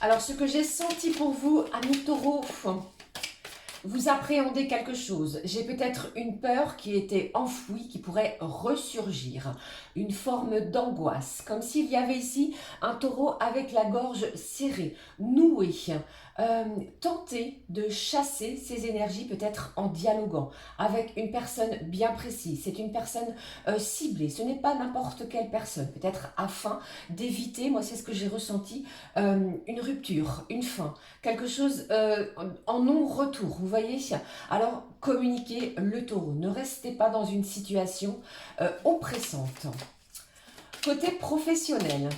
Alors, ce que j'ai senti pour vous, amis taureau, vous appréhendez quelque chose. J'ai peut-être une peur qui était enfouie, qui pourrait ressurgir. Une forme d'angoisse, comme s'il y avait ici un taureau avec la gorge serrée, nouée. Tentez de chasser ces énergies peut-être en dialoguant avec une personne bien précise. C'est une personne ciblée, ce n'est pas n'importe quelle personne, peut-être afin d'éviter, moi c'est ce que j'ai ressenti, une rupture, une fin, quelque chose en non-retour, vous voyez. Alors communiquez le taureau, ne restez pas dans une situation oppressante. Côté professionnel,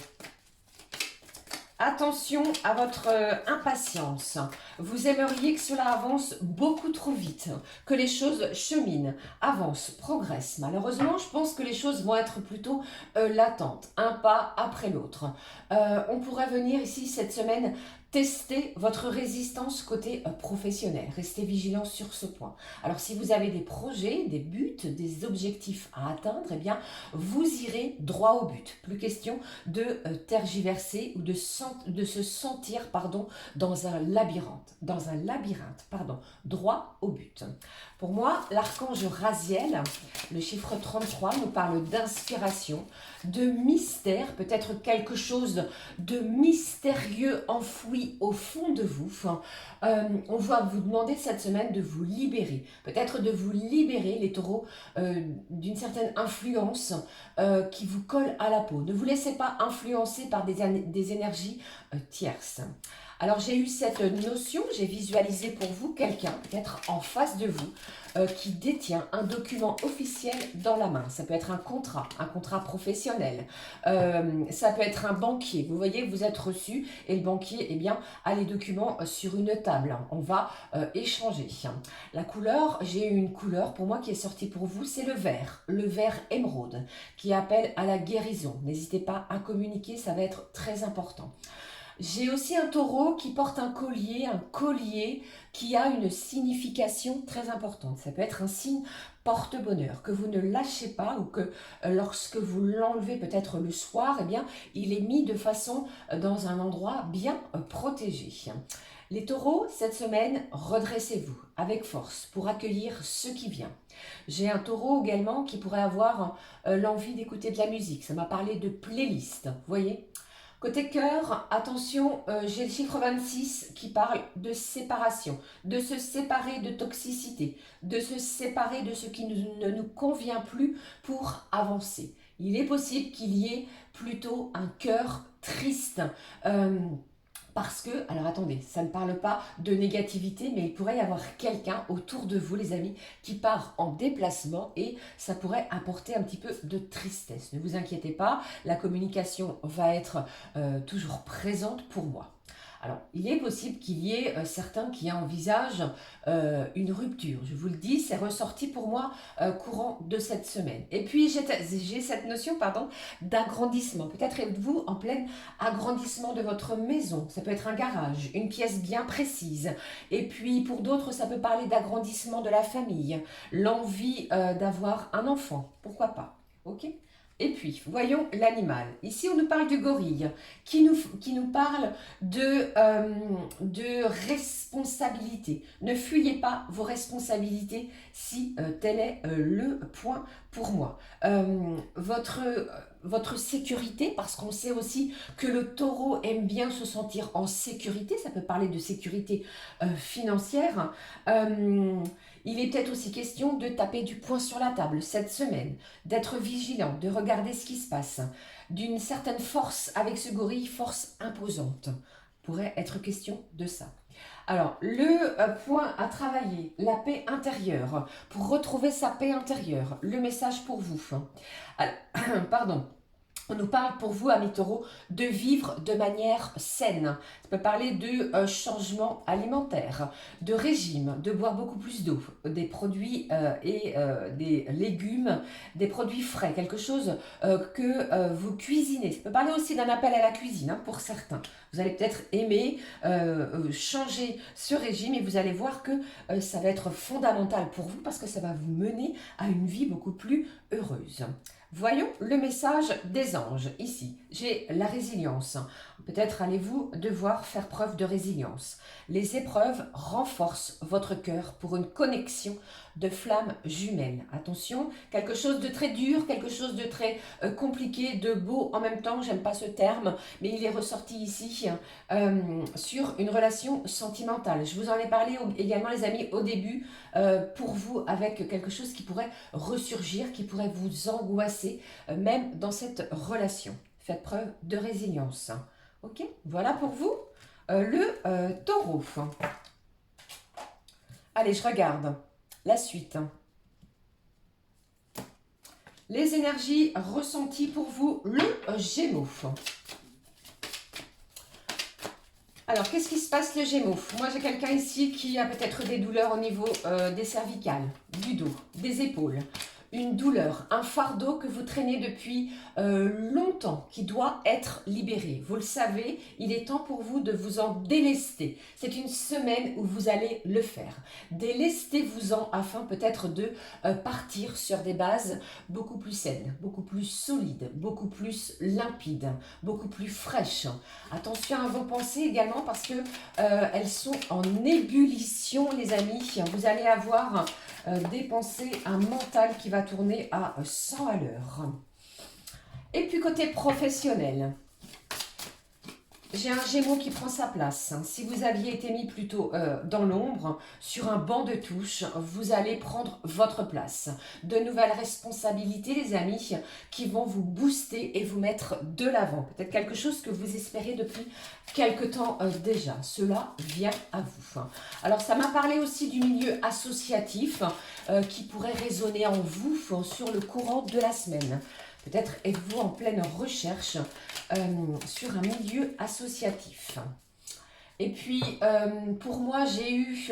attention à votre impatience. Vous aimeriez que cela avance beaucoup trop vite, que les choses cheminent, avancent, progressent. Malheureusement, je pense que les choses vont être plutôt latentes, un pas après l'autre. On pourrait venir ici cette semaine tester votre résistance côté professionnel. Restez vigilant sur ce point. Alors, si vous avez des projets, des buts, des objectifs à atteindre, eh bien, vous irez droit au but. Plus question de tergiverser ou de se sentir dans un labyrinthe, droit au but. Pour moi, l'archange Raziel, le chiffre 33, nous parle d'inspiration, de mystère, peut-être quelque chose de mystérieux enfoui au fond de vous. On va vous demander cette semaine de vous libérer, peut-être de vous libérer, les taureaux, d'une certaine influence qui vous colle à la peau. Ne vous laissez pas influencer par des énergies tierces. Alors j'ai eu cette notion, j'ai visualisé pour vous quelqu'un, peut-être en face de vous, qui détient un document officiel dans la main. Ça peut être un contrat professionnel, ça peut être un banquier. Vous voyez, vous êtes reçu et le banquier, eh bien, a les documents sur une table. On va échanger. La couleur, j'ai eu une couleur pour moi qui est sortie pour vous, c'est le vert émeraude, qui appelle à la guérison. N'hésitez pas à communiquer, ça va être très important. J'ai aussi un taureau qui porte un collier qui a une signification très importante. Ça peut être un signe porte-bonheur, que vous ne lâchez pas ou que lorsque vous l'enlevez peut-être le soir, eh bien, il est mis de façon dans un endroit bien protégé. Les taureaux, cette semaine, redressez-vous avec force pour accueillir ce qui vient. J'ai un taureau également qui pourrait avoir l'envie d'écouter de la musique. Ça m'a parlé de playlist, vous voyez. Côté cœur, attention, j'ai le chiffre 26 qui parle de séparation, de se séparer de toxicité, de se séparer de ce qui ne nous convient plus pour avancer. Il est possible qu'il y ait plutôt un cœur triste. Parce que, alors attendez, ça ne parle pas de négativité, mais il pourrait y avoir quelqu'un autour de vous, les amis, qui part en déplacement et ça pourrait apporter un petit peu de tristesse. Ne vous inquiétez pas, la communication va être toujours présente pour moi. Alors, il est possible qu'il y ait certains qui envisagent une rupture. Je vous le dis, c'est ressorti pour moi courant de cette semaine. Et puis, j'ai cette notion d'agrandissement. Peut-être êtes-vous en plein agrandissement de votre maison. Ça peut être un garage, une pièce bien précise. Et puis, pour d'autres, ça peut parler d'agrandissement de la famille, l'envie d'avoir un enfant. Pourquoi pas? Ok? Et puis, voyons l'animal. Ici, on nous parle du gorille, qui nous parle de responsabilité. Ne fuyez pas vos responsabilités si tel est le point pour moi. Votre sécurité, parce qu'on sait aussi que le taureau aime bien se sentir en sécurité, ça peut parler de sécurité financière. Il est peut-être aussi question de taper du poing sur la table cette semaine, d'être vigilant, de regarder ce qui se passe, d'une certaine force avec ce gorille, force imposante. Pourrait être question de ça. Alors, le point à travailler, la paix intérieure, pour retrouver sa paix intérieure, le message pour vous. Alors, pardon. On nous parle pour vous, amis taureaux, de vivre de manière saine. Ça peut parler de changement alimentaire, de régime, de boire beaucoup plus d'eau, des produits des légumes, des produits frais, quelque chose que vous cuisinez. Ça peut parler aussi d'un appel à la cuisine pour certains. Vous allez peut-être aimer changer ce régime et vous allez voir que ça va être fondamental pour vous parce que ça va vous mener à une vie beaucoup plus heureuse. Voyons le message des anges. Ici, j'ai la résilience. Peut-être allez-vous devoir faire preuve de résilience. Les épreuves renforcent votre cœur pour une connexion de flammes jumelles. Attention, quelque chose de très dur, quelque chose de très compliqué, de beau en même temps, j'aime pas ce terme, mais il est ressorti ici sur une relation sentimentale. Je vous en ai parlé également, les amis, au début, pour vous, avec quelque chose qui pourrait ressurgir, qui pourrait vous angoisser, même dans cette relation. Faites preuve de résilience. Ok, voilà pour vous le taureau. Allez, je regarde la suite. Les énergies ressenties pour vous, le Gémeaux. Alors, qu'est-ce qui se passe le Gémeaux? Moi, j'ai quelqu'un ici qui a peut-être des douleurs au niveau des cervicales, du dos, des épaules. Une douleur, un fardeau que vous traînez depuis longtemps, qui doit être libéré. Vous le savez, il est temps pour vous de vous en délester. C'est une semaine où vous allez le faire. Délestez-vous-en afin peut-être de partir sur des bases beaucoup plus saines, beaucoup plus solides, beaucoup plus limpides, beaucoup plus fraîches. Attention à vos pensées également parce que elles sont en ébullition, les amis. Vous allez avoir des pensées, un mental qui va tourner à 100 à l'heure. Et puis côté professionnel, j'ai un Gémeaux qui prend sa place. Si vous aviez été mis plutôt dans l'ombre, sur un banc de touche, vous allez prendre votre place. De nouvelles responsabilités, les amis, qui vont vous booster et vous mettre de l'avant. Peut-être quelque chose que vous espérez depuis quelque temps déjà. Cela vient à vous. Alors, ça m'a parlé aussi du milieu associatif qui pourrait résonner en vous sur le courant de la semaine. Peut-être êtes-vous en pleine recherche sur un milieu associatif. Et puis, pour moi, j'ai eu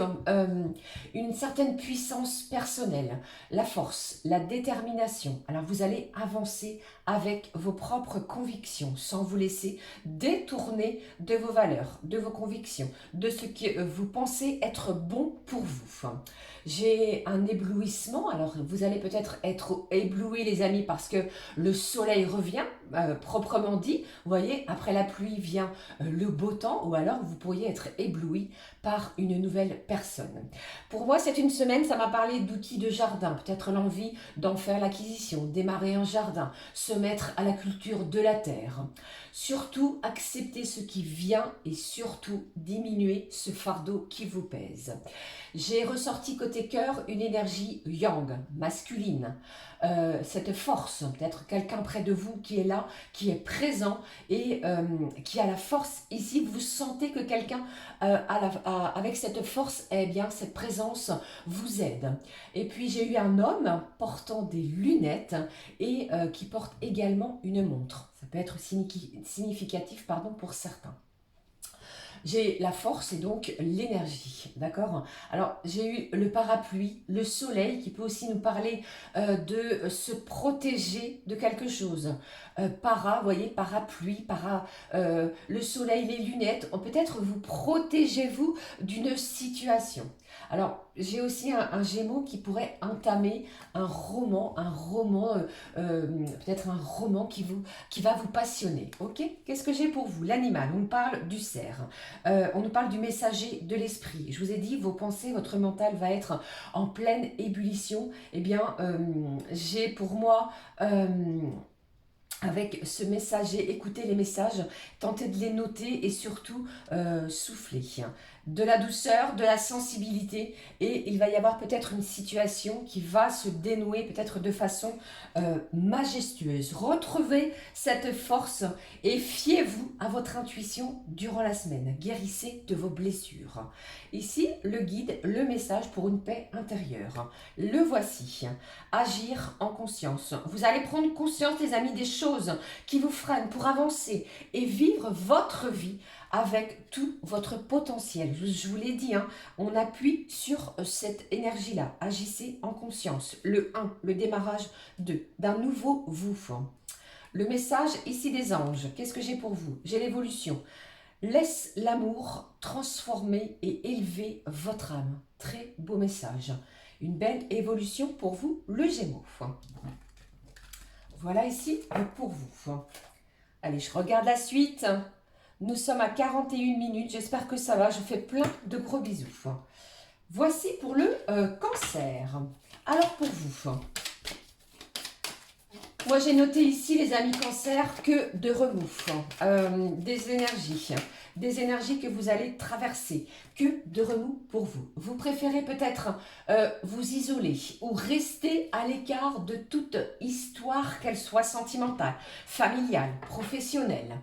une certaine puissance personnelle, la force, la détermination. Alors, vous allez avancer avec vos propres convictions, sans vous laisser détourner de vos valeurs, de vos convictions, de ce que vous pensez être bon pour vous. J'ai un éblouissement, alors vous allez peut-être être éblouis les amis parce que le soleil revient, proprement dit, vous voyez, après la pluie vient le beau temps, ou alors vous pourriez être ébloui par une nouvelle personne. Pour moi, c'est une semaine, ça m'a parlé d'outils de jardin, peut-être l'envie d'en faire l'acquisition, démarrer un jardin, se mettre à la culture de la terre. Surtout, accepter ce qui vient et surtout diminuer ce fardeau qui vous pèse. J'ai ressorti côté cœur une énergie yang, masculine, cette force, peut-être quelqu'un près de vous qui est là, qui est présent et qui a la force. Ici, vous sentez que quelqu'un avec cette force, eh bien, cette présence vous aide. Et puis, j'ai eu un homme portant des lunettes et qui porte également une montre. Ça peut être significatif, pardon, pour certains. J'ai la force et donc l'énergie, d'accord? Alors, j'ai eu le parapluie, le soleil qui peut aussi nous parler de se protéger de quelque chose. Vous voyez, parapluie, le soleil, les lunettes, peut-être vous protégez-vous d'une situation. Alors, j'ai aussi un Gémeaux qui pourrait entamer un roman, peut-être un roman qui va vous passionner, ok? Qu'est-ce que j'ai pour vous? L'animal, on parle du cerf. On nous parle du messager de l'esprit. Je vous ai dit, vos pensées, votre mental va être en pleine ébullition. Eh bien, j'ai pour moi... avec ce messager, écoutez les messages, tentez de les noter et surtout soufflez. De la douceur, de la sensibilité et il va y avoir peut-être une situation qui va se dénouer peut-être de façon majestueuse. Retrouvez cette force et fiez-vous à votre intuition durant la semaine. Guérissez de vos blessures. Ici, le guide, le message pour une paix intérieure. Le voici. Agir en conscience. Vous allez prendre conscience, les amis, des choses qui vous freinent pour avancer et vivre votre vie avec tout votre potentiel. Je vous l'ai dit, hein, on appuie sur cette énergie-là. Agissez en conscience. Le 1, le démarrage 2, d'un nouveau vous. Le message ici des anges, qu'est-ce que j'ai pour vous? J'ai l'évolution. Laisse l'amour transformer et élever votre âme. Très beau message. Une belle évolution pour vous, le Gémeaux. Voilà ici pour vous. Allez, je regarde la suite. Nous sommes à 41 minutes. J'espère que ça va. Je fais plein de gros bisous. Voici pour le cancer. Alors pour vous. Moi, j'ai noté ici, les amis cancer, que de remous, des énergies que vous allez traverser, que de remous pour vous. Vous préférez peut-être vous isoler ou rester à l'écart de toute histoire, qu'elle soit sentimentale, familiale, professionnelle.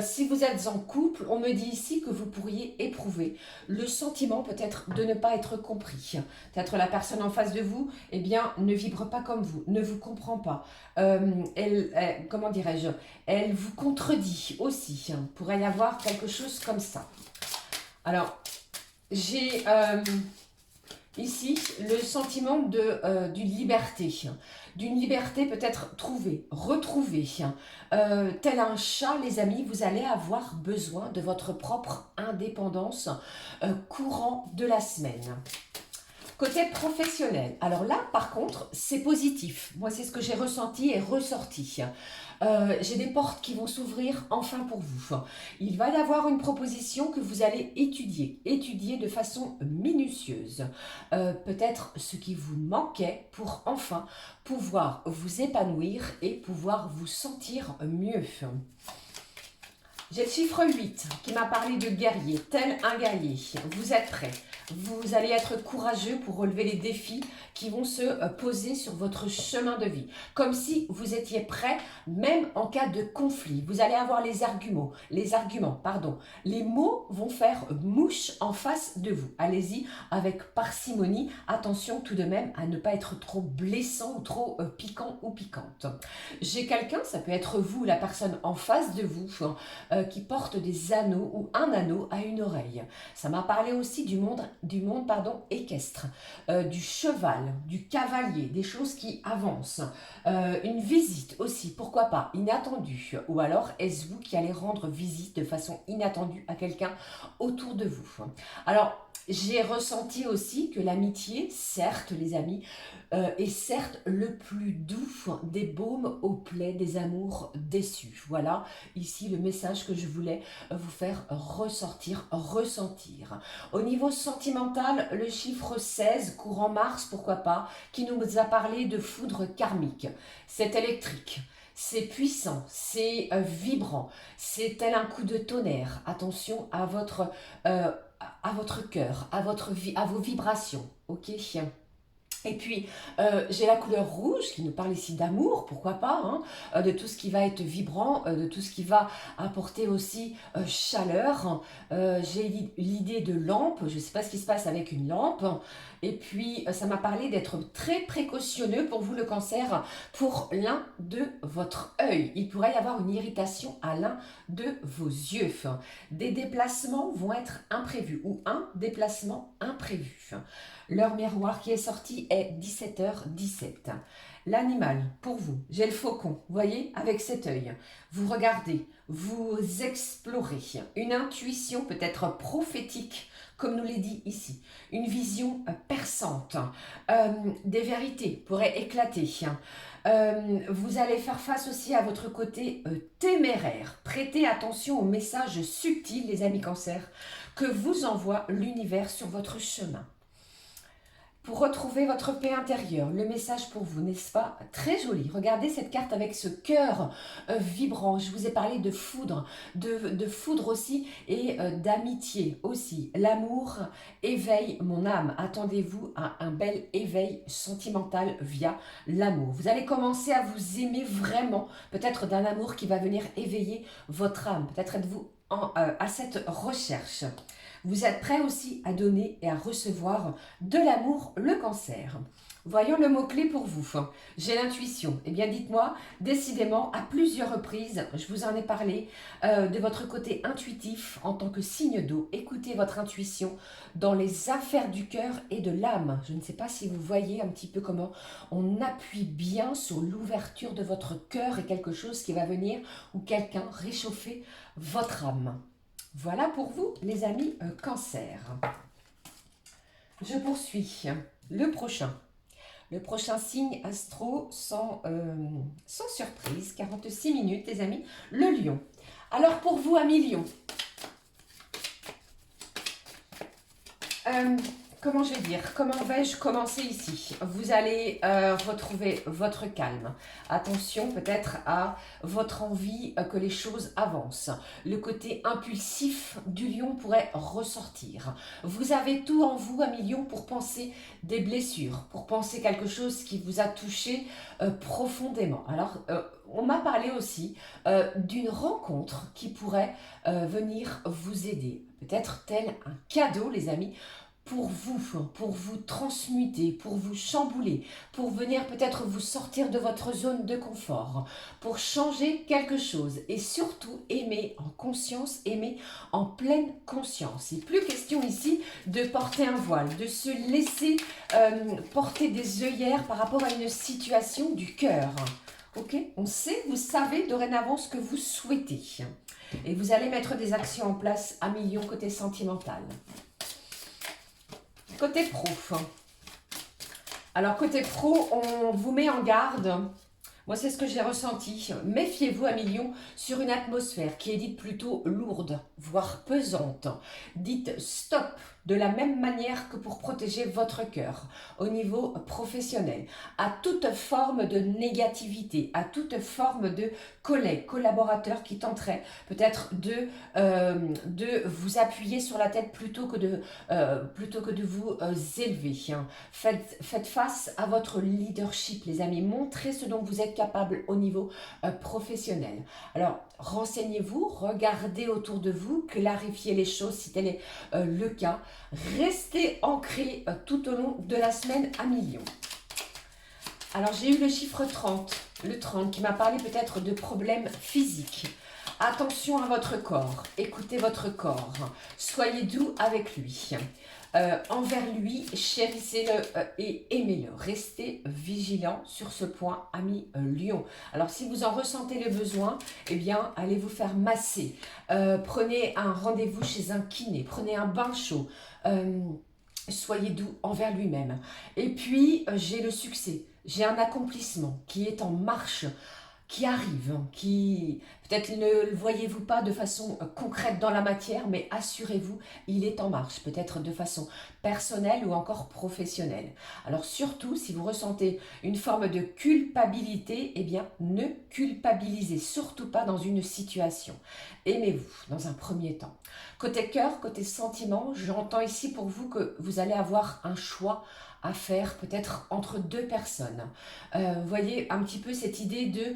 Si vous êtes en couple, on me dit ici que vous pourriez éprouver le sentiment peut-être de ne pas être compris. Peut-être la personne en face de vous, eh bien, ne vibre pas comme vous, ne vous comprend pas. Comment dirais-je, elle vous contredit aussi. Pourrait y avoir quelque chose comme ça. Alors, j'ai ici le sentiment d'une liberté peut-être trouvée, retrouvée. Tel un chat, les amis, vous allez avoir besoin de votre propre indépendance courant de la semaine. Côté professionnel, alors là, par contre, c'est positif. Moi, c'est ce que j'ai ressenti et ressorti. J'ai des portes qui vont s'ouvrir enfin pour vous. Il va y avoir une proposition que vous allez étudier de façon minutieuse. Peut-être ce qui vous manquait pour enfin pouvoir vous épanouir et pouvoir vous sentir mieux. J'ai le chiffre 8 qui m'a parlé de guerrier, tel un guerrier. Vous êtes prêts. Vous allez être courageux pour relever les défis qui vont se poser sur votre chemin de vie. Comme si vous étiez prêt, même en cas de conflit. Vous allez avoir les arguments. Les mots vont faire mouche en face de vous. Allez-y avec parcimonie. Attention tout de même à ne pas être trop blessant ou trop piquant ou piquante. J'ai quelqu'un, ça peut être vous, la personne en face de vous, qui porte des anneaux ou un anneau à une oreille. Ça m'a parlé aussi du monde équestre, du cheval, du cavalier, des choses qui avancent. Une visite aussi, pourquoi pas, inattendue. Ou alors, est-ce vous qui allez rendre visite de façon inattendue à quelqu'un autour de vous? Alors, j'ai ressenti aussi que l'amitié, certes les amis, est certes le plus doux des baumes aux plaies des amours déçus. Voilà ici le message que je voulais vous faire ressortir, ressentir. Au niveau sentimental, le chiffre 16, courant Mars, pourquoi pas, qui nous a parlé de foudre karmique. C'est électrique. C'est puissant, c'est vibrant, c'est tel un coup de tonnerre. Attention à votre cœur, à vos vibrations, ok? Et puis, j'ai la couleur rouge qui nous parle ici d'amour, pourquoi pas, hein, de tout ce qui va être vibrant, de tout ce qui va apporter aussi chaleur. J'ai l'idée de lampe, je ne sais pas ce qui se passe avec une lampe. Et puis, ça m'a parlé d'être très précautionneux pour vous le cancer, pour l'un de votre œil. Il pourrait y avoir une irritation à l'un de vos yeux. Des déplacements vont être imprévus ou un déplacement imprévu. L'heure miroir qui est sortie est 17h17. L'animal, pour vous, j'ai le faucon, voyez, avec cet œil. Vous regardez, vous explorez. Une intuition peut-être prophétique, comme nous l'est dit ici. Une vision perçante. Des vérités pourraient éclater. Vous allez faire face aussi à votre côté téméraire. Prêtez attention aux messages subtils, les amis cancer, que vous envoie l'univers sur votre chemin. Pour retrouver votre paix intérieure, le message pour vous, n'est-ce pas? Très joli. Regardez cette carte avec ce cœur vibrant. Je vous ai parlé de foudre, de foudre aussi et d'amitié aussi. L'amour éveille mon âme. Attendez-vous à un bel éveil sentimental via l'amour. Vous allez commencer à vous aimer vraiment, peut-être d'un amour qui va venir éveiller votre âme. Peut-être êtes-vous à cette recherche. Vous êtes prêt aussi à donner et à recevoir de l'amour, le cancer. Voyons le mot-clé pour vous. J'ai l'intuition. Eh bien, dites-moi, décidément, à plusieurs reprises, je vous en ai parlé, de votre côté intuitif en tant que signe d'eau. Écoutez votre intuition dans les affaires du cœur et de l'âme. Je ne sais pas si vous voyez un petit peu comment on appuie bien sur l'ouverture de votre cœur et quelque chose qui va venir ou quelqu'un réchauffer votre âme. Voilà pour vous, les amis cancer. Je poursuis. Le prochain signe astro sans surprise, 46 minutes, les amis, le lion. Alors pour vous, amis lion, comment je vais dire, comment vais-je commencer ici? Vous allez retrouver votre calme. Attention peut-être à votre envie que les choses avancent. Le côté impulsif du lion pourrait ressortir. Vous avez tout en vous, amis lion, pour penser des blessures, pour penser quelque chose qui vous a touché profondément. Alors, on m'a parlé aussi d'une rencontre qui pourrait venir vous aider. Peut-être tel un cadeau, les amis, pour vous transmuter, pour vous chambouler, pour venir peut-être vous sortir de votre zone de confort, pour changer quelque chose et surtout aimer en conscience, aimer en pleine conscience. Il n'est plus question ici de porter un voile, de se laisser porter des œillères par rapport à une situation du cœur. Ok, on sait, vous savez dorénavant ce que vous souhaitez. Et vous allez mettre des actions en place à million côté sentimental. Côté pro. Alors, côté pro, on vous met en garde. Moi, c'est ce que j'ai ressenti. Méfiez-vous, amis lions, sur une atmosphère qui est dite plutôt lourde, voire pesante. Dites stop de la même manière que pour protéger votre cœur au niveau professionnel, à toute forme de négativité, à toute forme de collègues, collaborateurs qui tenteraient peut-être de vous appuyer sur la tête plutôt que de vous élever. Faites face à votre leadership, les amis. Montrez ce dont vous êtes capable au niveau professionnel. Alors, renseignez-vous, regardez autour de vous, clarifiez les choses si tel est le cas. Restez ancrés tout au long de la semaine à million. Alors, j'ai eu le chiffre 30, le 30 qui m'a parlé peut-être de problèmes physiques. Attention à votre corps, écoutez votre corps, soyez doux avec lui. Envers lui, chérissez-le et aimez-le. Restez vigilant sur ce point, ami Lion. Alors, si vous en ressentez le besoin, eh bien, allez vous faire masser. Prenez un rendez-vous chez un kiné, prenez un bain chaud. Soyez doux envers lui-même. Et puis, j'ai le succès, j'ai un accomplissement qui est en marche, qui arrive, qui peut-être ne le voyez-vous pas de façon concrète dans la matière, mais assurez-vous, il est en marche, peut-être de façon personnelle ou encore professionnelle. Alors surtout, si vous ressentez une forme de culpabilité, eh bien, ne culpabilisez surtout pas dans une situation. Aimez-vous dans un premier temps. Côté cœur, côté sentiment, j'entends ici pour vous que vous allez avoir un choix à faire peut-être entre deux personnes. Vous voyez un petit peu cette idée de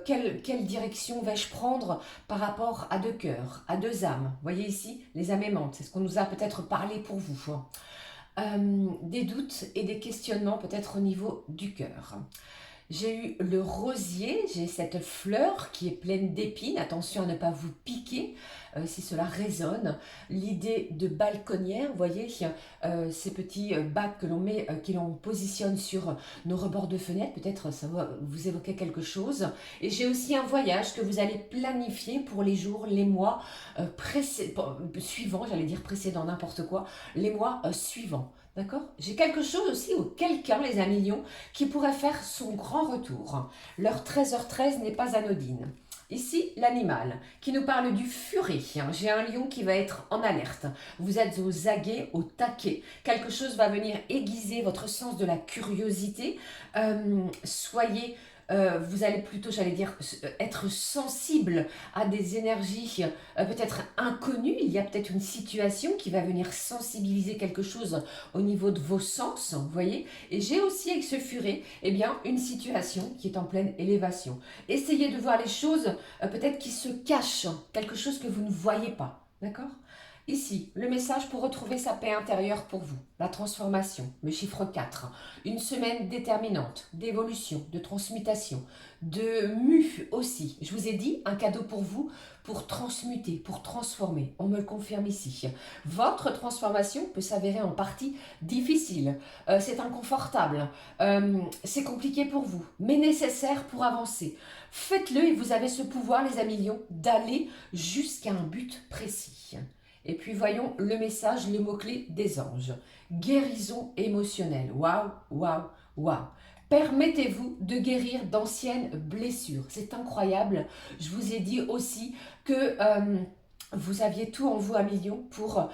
quelle direction vais-je prendre par rapport à deux cœurs, à deux âmes. Vous voyez ici, les âmes aimantes, c'est ce qu'on nous a peut-être parlé pour vous. Des doutes et des questionnements peut-être au niveau du cœur. J'ai eu le rosier, j'ai cette fleur qui est pleine d'épines, attention à ne pas vous piquer si cela résonne. L'idée de balconnière, vous voyez, ces petits bacs que l'on met, que l'on positionne sur nos rebords de fenêtre, peut-être ça va vous évoquer quelque chose. Et j'ai aussi un voyage que vous allez planifier pour les jours, les mois suivants, j'allais dire précédents, n'importe quoi, les mois suivants. D'accord? J'ai quelque chose aussi ou quelqu'un, les amis lions, qui pourrait faire son grand retour. L'heure 13h13 n'est pas anodine. Ici, l'animal qui nous parle du furet. J'ai un lion qui va être en alerte. Vous êtes aux aguets, au taquet. Quelque chose va venir aiguiser votre sens de la curiosité. Vous allez plutôt, j'allais dire, être sensible à des énergies peut-être inconnues. Il y a peut-être une situation qui va venir sensibiliser quelque chose au niveau de vos sens, vous voyez. Et j'ai aussi avec ce furet, eh bien, une situation qui est en pleine élévation. Essayez de voir les choses peut-être qui se cachent, quelque chose que vous ne voyez pas, d'accord ? Ici, le message pour retrouver sa paix intérieure pour vous, la transformation, le chiffre 4, une semaine déterminante, d'évolution, de transmutation, de mue aussi. Je vous ai dit, un cadeau pour vous, pour transmuter, pour transformer. On me le confirme ici. Votre transformation peut s'avérer en partie difficile, c'est inconfortable, c'est compliqué pour vous, mais nécessaire pour avancer. Faites-le et vous avez ce pouvoir, les amis lions, d'aller jusqu'à un but précis. Et puis voyons le message, le mot-clé des anges. Guérison émotionnelle. Waouh, waouh, waouh. Permettez-vous de guérir d'anciennes blessures. C'est incroyable. Je vous ai dit aussi que vous aviez tout en vous, amis lions, pour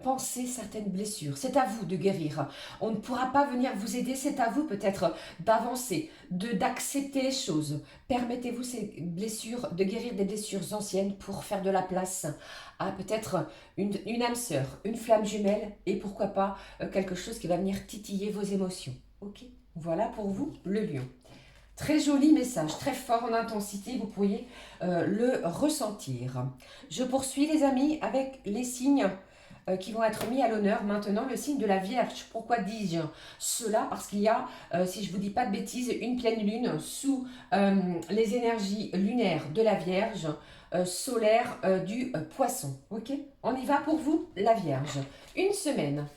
penser certaines blessures. C'est à vous de guérir. On ne pourra pas venir vous aider. C'est à vous peut-être d'avancer, d'accepter les choses. Permettez-vous ces blessures, de guérir des blessures anciennes pour faire de la place à peut-être une âme sœur, une flamme jumelle et pourquoi pas quelque chose qui va venir titiller vos émotions. Ok, voilà pour vous le lion. Très joli message, très fort en intensité, vous pourriez le ressentir. Je poursuis les amis avec les signes qui vont être mis à l'honneur. Maintenant, le signe de la Vierge. Pourquoi dis-je cela? Parce qu'il y a, si je ne vous dis pas de bêtises, une pleine lune sous les énergies lunaires de la Vierge, solaire du Poisson. Ok, on y va pour vous, la Vierge. Une semaine.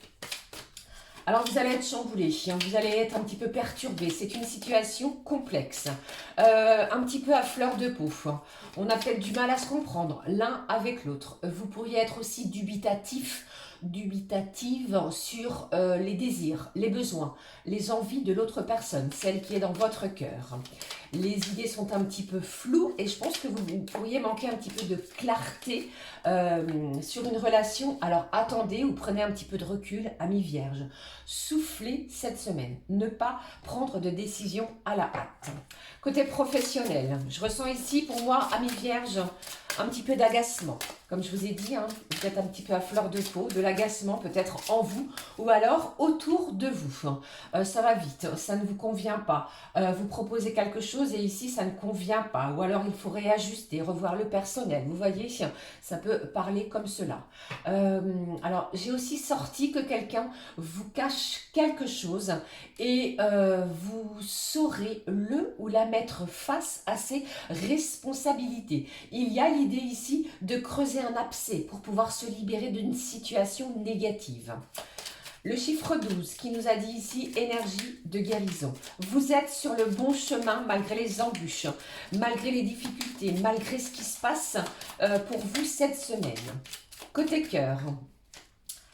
Alors vous allez être chamboulé, vous allez être un petit peu perturbé, c'est une situation complexe, un petit peu à fleur de peau. On a peut-être du mal à se comprendre l'un avec l'autre. Vous pourriez être aussi dubitative sur les désirs, les besoins, les envies de l'autre personne, celle qui est dans votre cœur. Les idées sont un petit peu floues et je pense que vous pourriez manquer un petit peu de clarté sur une relation. Alors attendez ou prenez un petit peu de recul, amis vierges. Soufflez cette semaine, ne pas prendre de décision à la hâte. Côté professionnel, je ressens ici pour moi, amis vierges, un petit peu d'agacement. comme je vous ai dit, hein, vous êtes un petit peu à fleur de peau, de l'agacement peut-être en vous ou alors autour de vous. Ça va vite, ça ne vous convient pas. Vous proposez quelque chose et ici ça ne convient pas. Ou alors il faut réajuster, revoir le personnel. Vous voyez, ça peut parler comme cela. Alors j'ai aussi sorti que quelqu'un vous cache quelque chose et vous saurez le ou la mettre face à ses responsabilités. Il y a l'idée ici de creuser un abcès pour pouvoir se libérer d'une situation négative. Le chiffre 12 qui nous a dit ici énergie de guérison. Vous êtes sur le bon chemin malgré les embûches, malgré les difficultés, malgré ce qui se passe pour vous cette semaine. Côté cœur.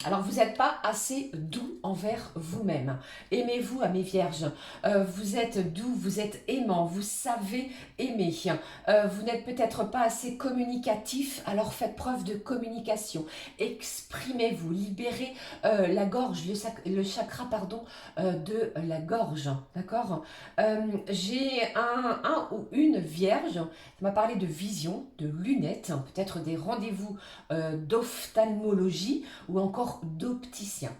Alors, vous n'êtes pas assez doux envers vous-même. Aimez-vous, à mes vierges. Vous êtes doux, vous êtes aimant, vous savez aimer. Vous n'êtes peut-être pas assez communicatif, alors faites preuve de communication. Exprimez-vous, libérez la gorge, le chakra pardon, de la gorge. D'accord. J'ai un ou une vierge qui m'a parlé de vision, de lunettes, peut-être des rendez-vous d'ophtalmologie ou encore d'opticien.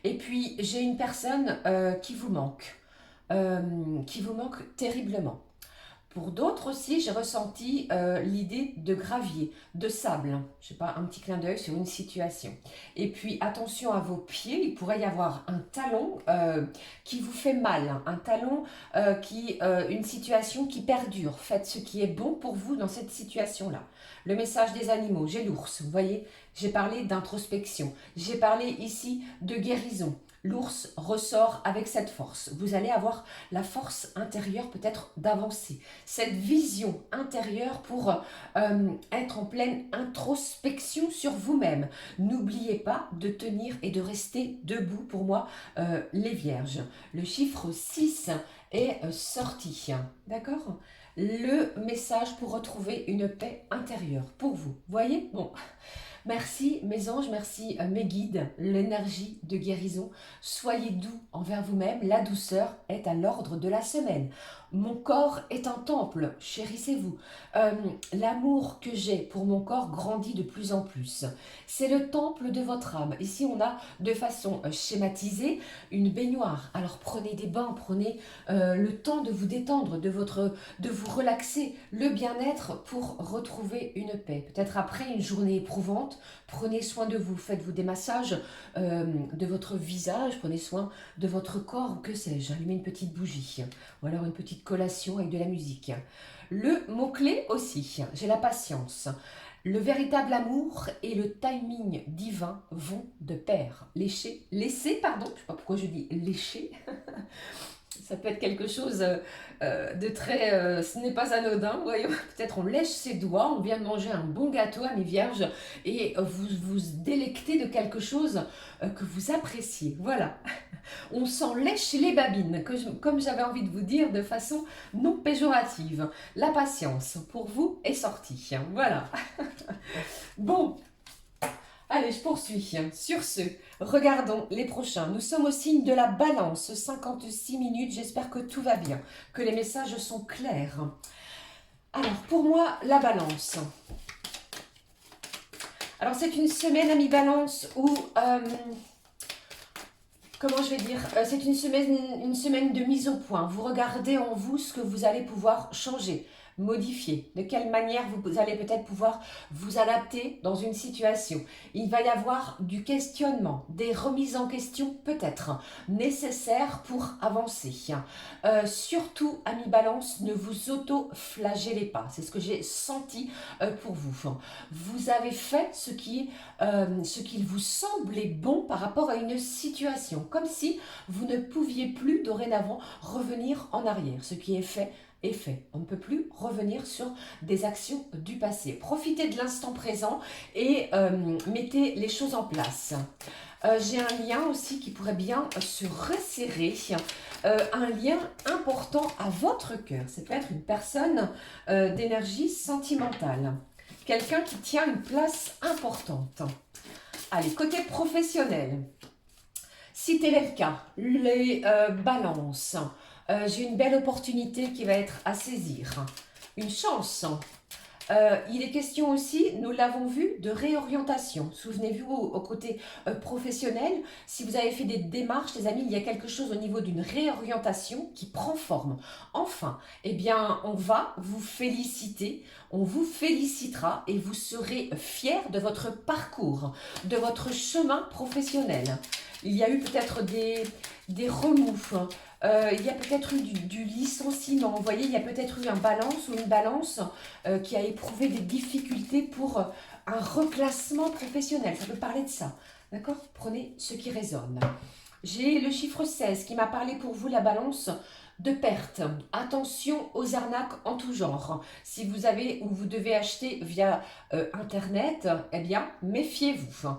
Et puis, j'ai une personne qui vous manque terriblement. Pour d'autres aussi, j'ai ressenti l'idée de gravier, de sable. Je sais pas, un petit clin d'œil sur une situation. Et puis, attention à vos pieds, il pourrait y avoir un talon qui vous fait mal, un talon une situation qui perdure. Faites ce qui est bon pour vous dans cette situation-là. Le message des animaux, j'ai l'ours, vous voyez, j'ai parlé d'introspection, j'ai parlé ici de guérison. L'ours ressort avec cette force. Vous allez avoir la force intérieure peut-être d'avancer. Cette vision intérieure pour être en pleine introspection sur vous-même. N'oubliez pas de tenir et de rester debout pour moi, les vierges. Le chiffre 6 est sorti. D'accord ? Le message pour retrouver une paix intérieure pour vous. Voyez ? Bon. Merci mes anges, merci mes guides, l'énergie de guérison. Soyez doux envers vous-même, la douceur est à l'ordre de la semaine. Mon corps est un temple, chérissez-vous. L'amour que j'ai pour mon corps grandit de plus en plus. C'est le temple de votre âme. Ici, on a de façon schématisée une baignoire. Alors prenez des bains, prenez le temps de vous détendre, de vous relaxer, le bien-être pour retrouver une paix. Peut-être après une journée éprouvante, prenez soin de vous, faites-vous des massages de votre visage, prenez soin de votre corps, que sais-je, allumez une petite bougie ou alors une petite collation avec de la musique. Le mot-clé aussi, j'ai la patience. Le véritable amour et le timing divin vont de pair. Laisser, pardon, je ne sais pas pourquoi je dis lécher. Ça peut être quelque chose de très... ce n'est pas anodin, voyez. Peut-être on lèche ses doigts, on vient de manger un bon gâteau à mes vierges et vous vous délectez de quelque chose que vous appréciez. Voilà. On s'en lèche les babines, comme j'avais envie de vous dire de façon non péjorative. La patience, pour vous, est sortie. Voilà. Bon. Allez, je poursuis. Sur ce, regardons les prochains. Nous sommes au signe de la balance, 56 minutes. J'espère que tout va bien, que les messages sont clairs. Alors, pour moi, la balance. Alors, c'est une semaine à mi-balance où... comment je vais dire, c'est une semaine de mise au point. Vous regardez en vous ce que vous allez pouvoir changer, modifier, de quelle manière vous allez peut-être pouvoir vous adapter dans une situation. Il va y avoir du questionnement, des remises en question peut-être nécessaires pour avancer. Surtout, à mi-balance, ne vous auto-flagellez pas. C'est ce que j'ai senti pour vous. Vous avez fait ce qu'il vous semblait bon par rapport à une situation, comme si vous ne pouviez plus dorénavant revenir en arrière. Ce qui est fait est fait. On ne peut plus revenir sur des actions du passé. Profitez de l'instant présent et mettez les choses en place. J'ai un lien aussi qui pourrait bien se resserrer, un lien important à votre cœur. Ça peut être une personne d'énergie sentimentale, quelqu'un qui tient une place importante. Allez, côté professionnel, si tel est le cas, les balances, j'ai une belle opportunité qui va être à saisir, une chance. Il est question aussi, nous l'avons vu, de réorientation. Souvenez-vous au côté professionnel, si vous avez fait des démarches, les amis, il y a quelque chose au niveau d'une réorientation qui prend forme. Enfin, eh bien, on va vous féliciter, on vous félicitera et vous serez fiers de votre parcours, de votre chemin professionnel. Il y a eu peut-être des remous, il y a peut-être eu du licenciement. Vous voyez, il y a peut-être eu un balance ou une balance qui a éprouvé des difficultés pour un reclassement professionnel. Ça peut parler de ça. D'accord? Prenez ce qui résonne. J'ai le chiffre 16 qui m'a parlé pour vous, la balance de perte. Attention aux arnaques en tout genre. Si vous avez ou vous devez acheter via Internet, eh bien, méfiez-vous.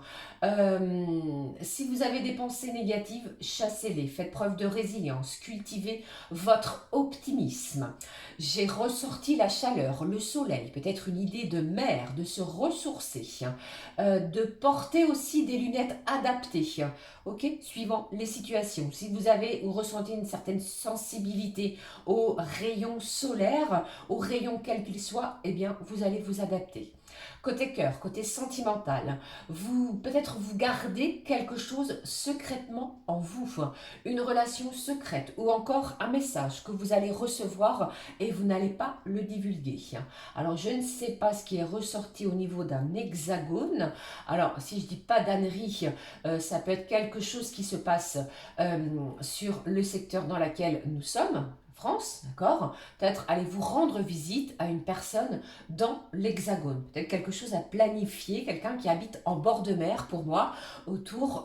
Si vous avez des pensées négatives, chassez-les. Faites preuve de résilience. Cultivez votre optimisme. J'ai ressorti la chaleur, le soleil, peut-être une idée de mer, de se ressourcer, de porter aussi des lunettes adaptées, ok, suivant les situations. Si vous avez ou ressentez une certaine sensibilité aux rayons solaires, aux rayons quels qu'ils soient, eh bien, vous allez vous adapter. Côté cœur, côté sentimental, peut-être vous gardez quelque chose secrètement en vous, une relation secrète ou encore un message que vous allez recevoir et vous n'allez pas le divulguer. Alors je ne sais pas ce qui est ressorti au niveau d'un hexagone. Alors si je dis pas d'ânerie, ça peut être quelque chose qui se passe sur le secteur dans lequel nous sommes. France, d'accord? Peut-être allez vous rendre visite à une personne dans l'Hexagone. Peut-être quelque chose à planifier, quelqu'un qui habite en bord de mer pour moi, autour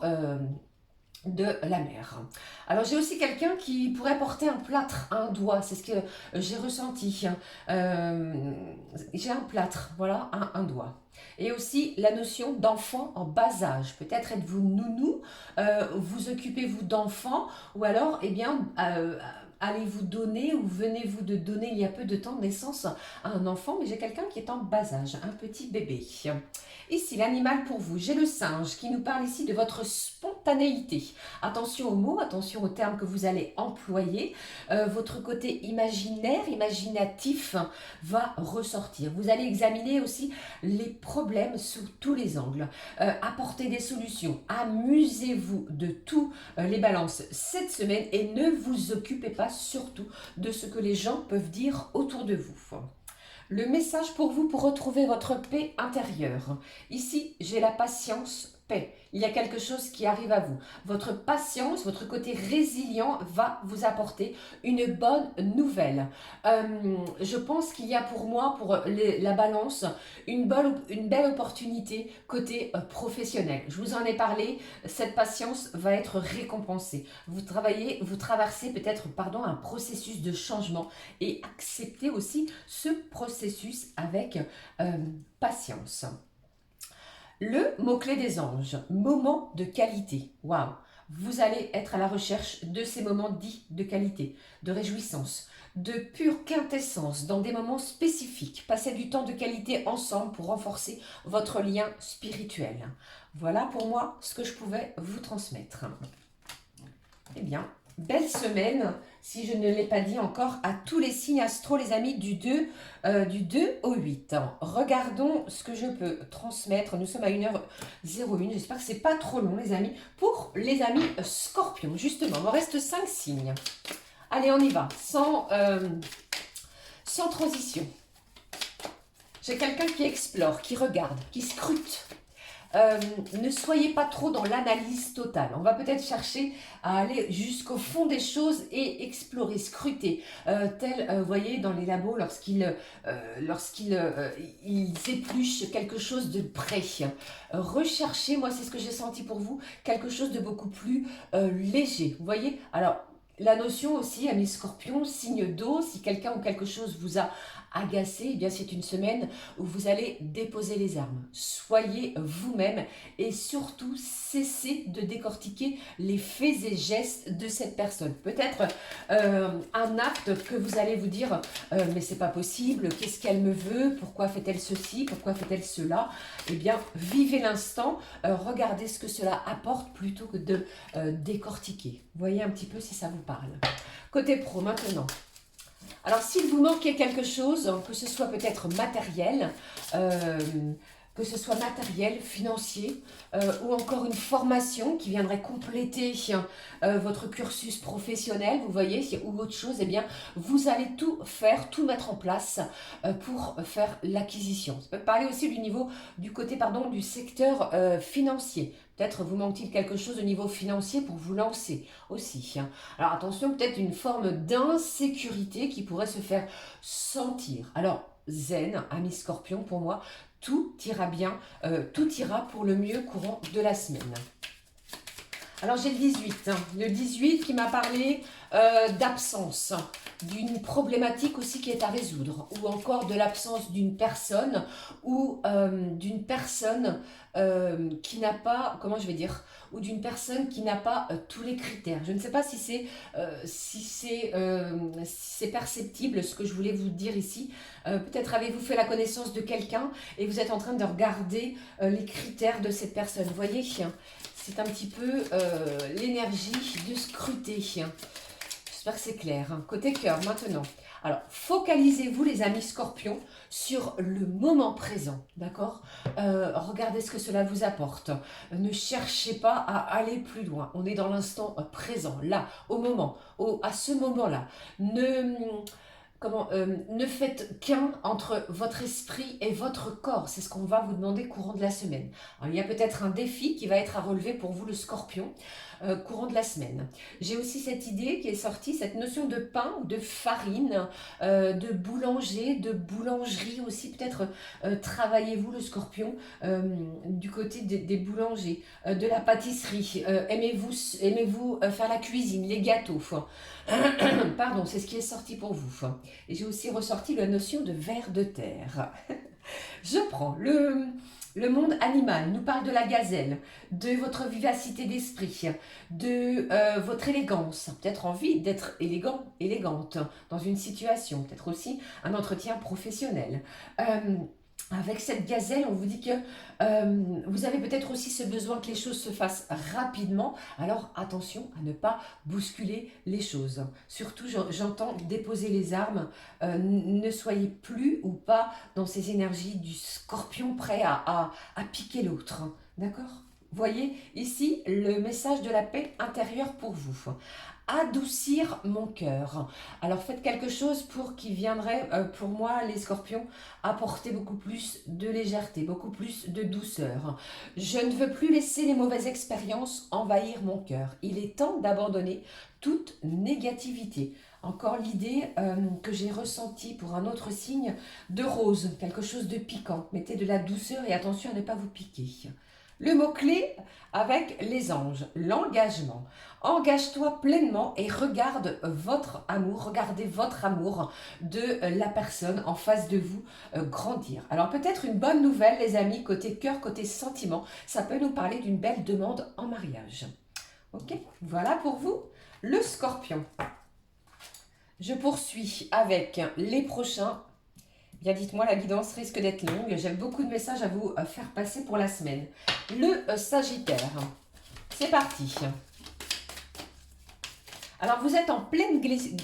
de la mer. Alors j'ai aussi quelqu'un qui pourrait porter un plâtre à un doigt, c'est ce que j'ai ressenti. J'ai un plâtre, voilà, à un doigt. Et aussi la notion d'enfant en bas âge. Peut-être êtes-vous nounou, vous occupez-vous d'enfants, ou alors, eh bien, allez-vous donner ou venez-vous de donner il y a peu de temps naissance à un enfant, mais j'ai quelqu'un qui est en bas âge, un petit bébé. Ici, l'animal pour vous, j'ai le singe qui nous parle ici de votre spontanéité. Attention aux mots, attention aux termes que vous allez employer. Votre côté imaginaire, imaginatif va ressortir. Vous allez examiner aussi les problèmes sous tous les angles. Apporter des solutions. Amusez-vous de tous les balances cette semaine et ne vous occupez pas surtout de ce que les gens peuvent dire autour de vous. Le message pour vous pour retrouver votre paix intérieure. Ici, j'ai la patience, paix. Il y a quelque chose qui arrive à vous. Votre patience, votre côté résilient va vous apporter une bonne nouvelle. Je pense qu'il y a pour moi, pour la balance, une belle opportunité côté professionnel. Je vous en ai parlé, cette patience va être récompensée. Vous traversez peut-être, un processus de changement et acceptez aussi ce processus avec patience. Le mot-clé des anges, moment de qualité. Waouh! Vous allez être à la recherche de ces moments dits de qualité, de réjouissance, de pure quintessence dans des moments spécifiques. Passez du temps de qualité ensemble pour renforcer votre lien spirituel. Voilà pour moi ce que je pouvais vous transmettre. Eh bien, belle semaine, si je ne l'ai pas dit encore, à tous les signes astro, les amis, du 2 au 8. Regardons ce que je peux transmettre. Nous sommes à 1h01. J'espère que c'est pas trop long, les amis. Pour les amis scorpions, justement, il me reste 5 signes. Allez, on y va, sans transition. J'ai quelqu'un qui explore, qui regarde, qui scrute. Ne soyez pas trop dans l'analyse totale. On va peut-être chercher à aller jusqu'au fond des choses et explorer, scruter. Vous voyez, dans les labos, lorsqu'ils épluchent quelque chose de près. Recherchez, moi c'est ce que j'ai senti pour vous, quelque chose de beaucoup plus léger. Vous voyez, alors la notion aussi, amis scorpions, signe d'eau, si quelqu'un ou quelque chose vous a agacé, eh bien c'est une semaine où vous allez déposer les armes. Soyez vous-même et surtout cessez de décortiquer les faits et gestes de cette personne. Peut-être un acte que vous allez vous dire mais c'est pas possible, qu'est-ce qu'elle me veut, pourquoi fait-elle ceci, pourquoi fait-elle cela. Eh bien vivez l'instant, regardez ce que cela apporte plutôt que de décortiquer. Voyez un petit peu si ça vous parle. Côté pro maintenant. Alors, s'il vous manquait quelque chose, que ce soit peut-être matériel, euh, financier, ou encore une formation qui viendrait compléter votre cursus professionnel, vous voyez, ou autre chose, eh bien, vous allez tout faire, tout mettre en place pour faire l'acquisition. Ça peut parler aussi du niveau, du côté, pardon, du secteur financier. Peut-être vous manque-t-il quelque chose au niveau financier pour vous lancer aussi. Alors attention, peut-être une forme d'insécurité qui pourrait se faire sentir. Alors, zen, ami scorpion, pour moi, tout ira bien, tout ira pour le mieux courant de la semaine. Alors j'ai le 18, le 18 qui m'a parlé d'absence, d'une problématique aussi qui est à résoudre, ou encore de l'absence d'une personne, ou d'une personne qui n'a pas, comment je vais dire, ou d'une personne qui n'a pas tous les critères. Je ne sais pas si c'est perceptible ce que je voulais vous dire ici. Peut-être avez-vous fait la connaissance de quelqu'un et vous êtes en train de regarder les critères de cette personne. Vous voyez, c'est un petit peu l'énergie de scruter. J'espère que c'est clair. Côté cœur, maintenant. Alors, focalisez-vous, les amis scorpions, sur le moment présent. D'accord. Regardez ce que cela vous apporte. Ne cherchez pas à aller plus loin. On est dans l'instant présent, là, à ce moment-là. Ne faites qu'un entre votre esprit et votre corps. C'est ce qu'on va vous demander courant de la semaine. Alors, il y a peut-être un défi qui va être à relever pour vous, le scorpion, courant de la semaine. J'ai aussi cette idée qui est sortie, cette notion de pain, de farine, de boulanger, de boulangerie aussi. Peut-être travaillez-vous, le scorpion, du côté des boulangers, de la pâtisserie. Aimez-vous faire la cuisine, les gâteaux. Pardon, c'est ce qui est sorti pour vous. Et j'ai aussi ressorti la notion de ver de terre. Je prends le monde animal, nous parle de la gazelle, de votre vivacité d'esprit, de votre élégance, peut-être envie d'être élégant, élégante dans une situation, peut-être aussi un entretien professionnel. Avec cette gazelle, on vous dit que vous avez peut-être aussi ce besoin que les choses se fassent rapidement. Alors attention à ne pas bousculer les choses. Surtout, j'entends déposer les armes. Ne soyez plus ou pas dans ces énergies du scorpion prêt à piquer l'autre. D'accord? Voyez ici le message de la paix intérieure pour vous. Adoucir mon cœur. Alors faites quelque chose pour qui viendrait, pour moi les scorpions, apporter beaucoup plus de légèreté, beaucoup plus de douceur. Je ne veux plus laisser les mauvaises expériences envahir mon cœur. Il est temps d'abandonner toute négativité. Encore l'idée que j'ai ressentie pour un autre signe de rose, quelque chose de piquant. Mettez de la douceur et attention à ne pas vous piquer. Le mot-clé avec les anges, l'engagement. Engage-toi pleinement et regardez votre amour de la personne en face de vous grandir. Alors peut-être une bonne nouvelle, les amis, côté cœur, côté sentiment, ça peut nous parler d'une belle demande en mariage. Ok, voilà pour vous, le scorpion. Je poursuis avec les prochains. Bien, dites-moi, la guidance risque d'être longue. J'ai beaucoup de messages à vous faire passer pour la semaine. Le Sagittaire. C'est parti. Alors, vous êtes en pleine guérison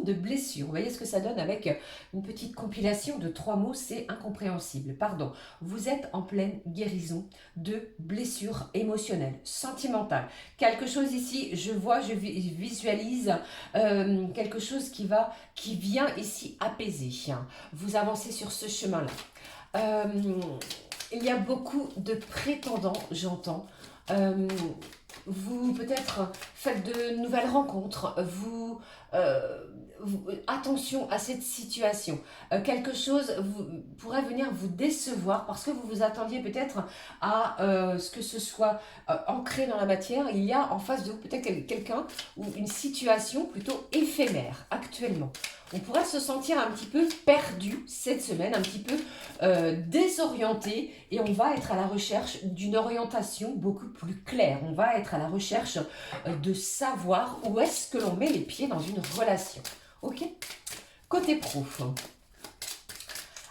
de blessures. Vous voyez ce que ça donne avec une petite compilation de 3 mots, c'est incompréhensible. Pardon. Vous êtes en pleine guérison de blessures émotionnelles, sentimentales. Quelque chose ici, je visualise quelque chose qui vient ici apaiser. Vous avancez sur ce chemin-là. Il y a beaucoup de prétendants, j'entends. Vous peut-être faites de nouvelles rencontres, attention à cette situation. Quelque chose pourrait venir vous décevoir parce que vous vous attendiez peut-être à ce que ce soit ancré dans la matière. Il y a en face de vous peut-être quelqu'un ou une situation plutôt éphémère actuellement. On pourrait se sentir un petit peu perdu cette semaine, un petit peu désorienté, et on va être à la recherche d'une orientation beaucoup plus claire. On va être à la recherche de savoir où est-ce que l'on met les pieds dans une relation. Ok? Côté pro.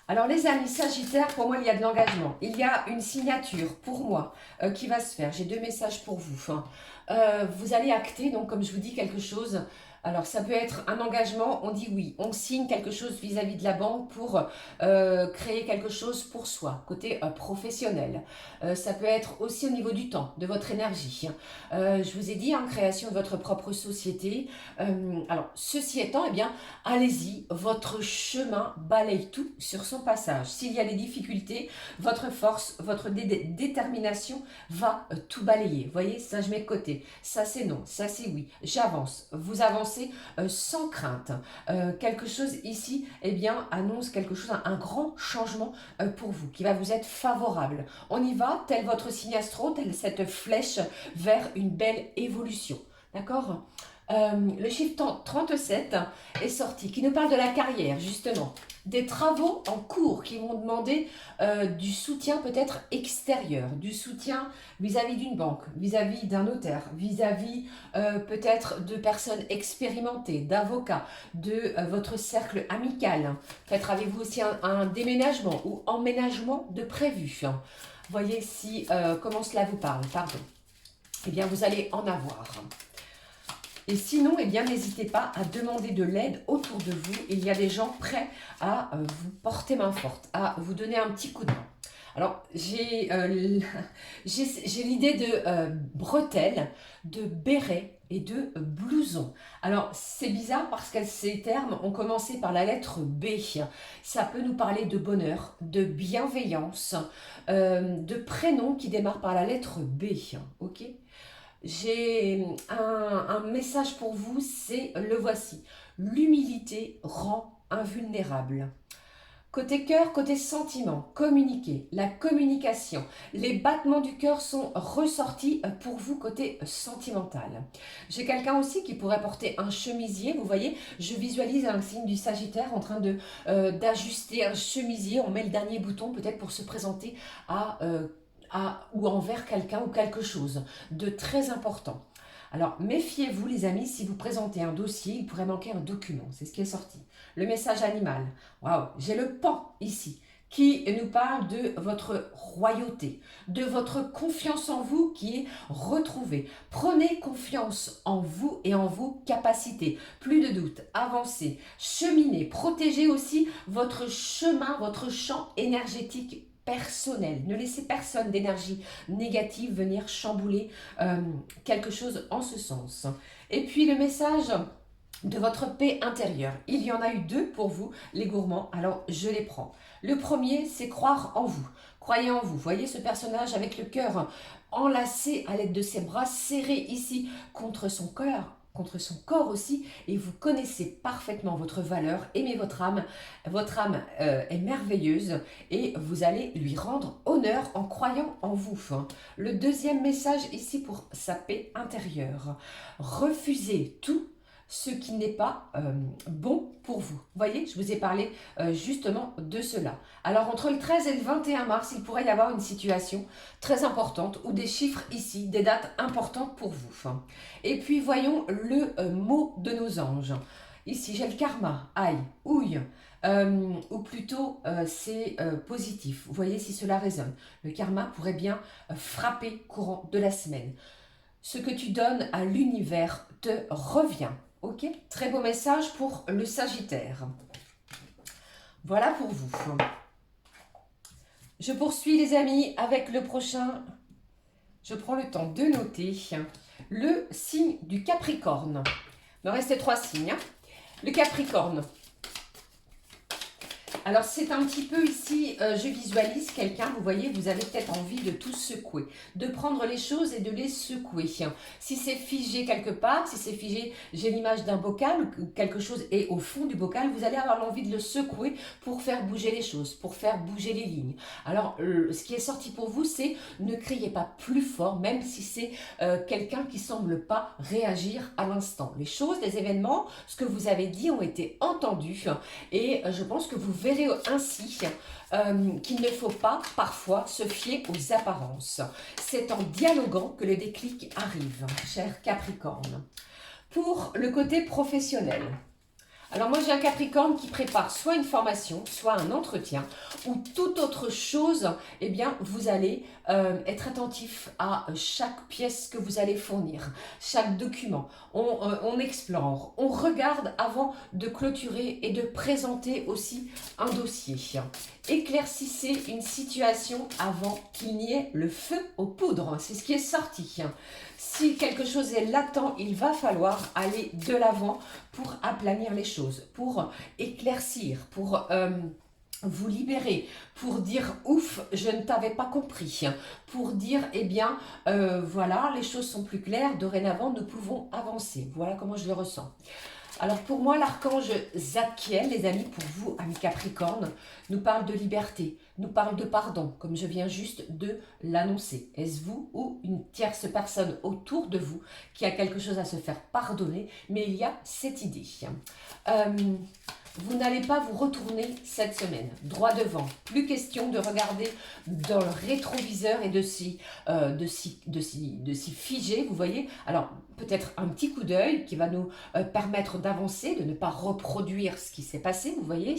Alors les amis Sagittaires, pour moi il y a de l'engagement. Il y a une signature pour moi qui va se faire. J'ai 2 messages pour vous. Vous allez acter, donc comme je vous dis, quelque chose Alors, ça peut être un engagement, on dit oui, on signe quelque chose vis-à-vis de la banque pour créer quelque chose pour soi, côté professionnel. Ça peut être aussi au niveau du temps, de votre énergie. Je vous ai dit, hein, création de votre propre société. Alors, ceci étant, eh bien, allez-y, votre chemin balaye tout sur son passage. S'il y a des difficultés, votre force, votre détermination va tout balayer. Vous voyez, ça je mets de côté. Ça c'est non, ça c'est oui. J'avance. Vous avancez sans crainte. Quelque chose ici, eh bien, annonce quelque chose, un grand changement pour vous, qui va vous être favorable. On y va, tel votre signe astro, telle cette flèche vers une belle évolution. D'accord. Le chiffre 37 est sorti, qui nous parle de la carrière, justement. Des travaux en cours qui vont demander du soutien peut-être extérieur, du soutien vis-à-vis d'une banque, vis-à-vis d'un notaire, vis-à-vis peut-être de personnes expérimentées, d'avocats, de votre cercle amical. Peut-être avez-vous aussi un déménagement ou emménagement de prévu. Voyez si comment cela vous parle, pardon. Eh bien, vous allez en avoir. Et sinon, eh bien, n'hésitez pas à demander de l'aide autour de vous. Il y a des gens prêts à vous porter main forte, à vous donner un petit coup de main. Alors, j'ai l'idée de bretelles, de bérets et de blousons. Alors, c'est bizarre parce que ces termes ont commencé par la lettre B. Ça peut nous parler de bonheur, de bienveillance, de prénoms qui démarrent par la lettre B. Ok ? J'ai un message pour vous, c'est le voici. L'humilité rend invulnérable. Côté cœur, côté sentiment, communiquer, la communication. Les battements du cœur sont ressortis pour vous côté sentimental. J'ai quelqu'un aussi qui pourrait porter un chemisier. Vous voyez, je visualise un signe du Sagittaire en train de d'ajuster un chemisier. On met le dernier bouton peut-être pour se présenter ou envers quelqu'un ou quelque chose de très important. Alors, méfiez-vous les amis, si vous présentez un dossier, il pourrait manquer un document. C'est ce qui est sorti. Le message animal. Waouh, j'ai le pan ici qui nous parle de votre royauté, de votre confiance en vous qui est retrouvée. Prenez confiance en vous et en vos capacités. Plus de doute, avancez, cheminez, protégez aussi votre chemin, votre champ énergétique personnel. Ne laissez personne d'énergie négative venir chambouler quelque chose en ce sens. Et puis le message de votre paix intérieure. Il y en a eu deux pour vous, les gourmands, alors je les prends. Le premier, c'est croire en vous. Croyez en vous. Voyez ce personnage avec le cœur enlacé à l'aide de ses bras serrés ici contre son cœur, contre son corps aussi, et vous connaissez parfaitement votre valeur, aimez votre âme est merveilleuse et vous allez lui rendre honneur en croyant en vous. Le deuxième message ici pour sa paix intérieure, refusez tout ce qui n'est pas bon pour vous. Vous voyez, je vous ai parlé justement de cela. Alors, entre le 13 et le 21 mars, il pourrait y avoir une situation très importante ou des chiffres ici, des dates importantes pour vous. Et puis, voyons le mot de nos anges. Ici, j'ai le karma, aïe, ouille, ou plutôt c'est positif. Vous voyez si cela résonne. Le karma pourrait bien frapper courant de la semaine. Ce que tu donnes à l'univers te revient. Ok, très beau message pour le Sagittaire. Voilà pour vous. Je poursuis les amis avec le prochain. Je prends le temps de noter le signe du Capricorne. Il me restait 3 signes. Le Capricorne. Alors, c'est un petit peu ici, je visualise quelqu'un, vous voyez, vous avez peut-être envie de tout secouer, de prendre les choses et de les secouer. Si c'est figé quelque part, si c'est figé, j'ai l'image d'un bocal ou quelque chose est au fond du bocal, vous allez avoir l'envie de le secouer pour faire bouger les choses, pour faire bouger les lignes. Alors, ce qui est sorti pour vous, c'est ne criez pas plus fort, même si c'est quelqu'un qui semble pas réagir à l'instant. Les choses, les événements, ce que vous avez dit ont été entendus et je pense que vous verrez ainsi qu'il ne faut pas parfois se fier aux apparences. C'est en dialoguant que le déclic arrive, cher Capricorne. Pour le côté professionnel, Alors moi j'ai un Capricorne qui prépare soit une formation, soit un entretien, ou toute autre chose, eh bien vous allez être attentif à chaque pièce que vous allez fournir, chaque document. On explore, on regarde avant de clôturer et de présenter aussi un dossier. Éclaircissez une situation avant qu'il n'y ait le feu aux poudres, c'est ce qui est sorti. Si quelque chose est latent, il va falloir aller de l'avant pour aplanir les choses, pour éclaircir, pour vous libérer, pour dire ouf, je ne t'avais pas compris, pour dire eh bien voilà, les choses sont plus claires, dorénavant nous pouvons avancer. Voilà comment je le ressens. Alors pour moi, l'archange Zadkiel, les amis, pour vous, amis Capricorne, nous parle de liberté, nous parle de pardon, comme je viens juste de l'annoncer. Est-ce vous ou une tierce personne autour de vous qui a quelque chose à se faire pardonner, mais il y a cette idée. Vous n'allez pas vous retourner cette semaine, droit devant. Plus question de regarder dans le rétroviseur et de s'y figer, vous voyez. Alors, peut-être un petit coup d'œil qui va nous permettre d'avancer, de ne pas reproduire ce qui s'est passé, vous voyez.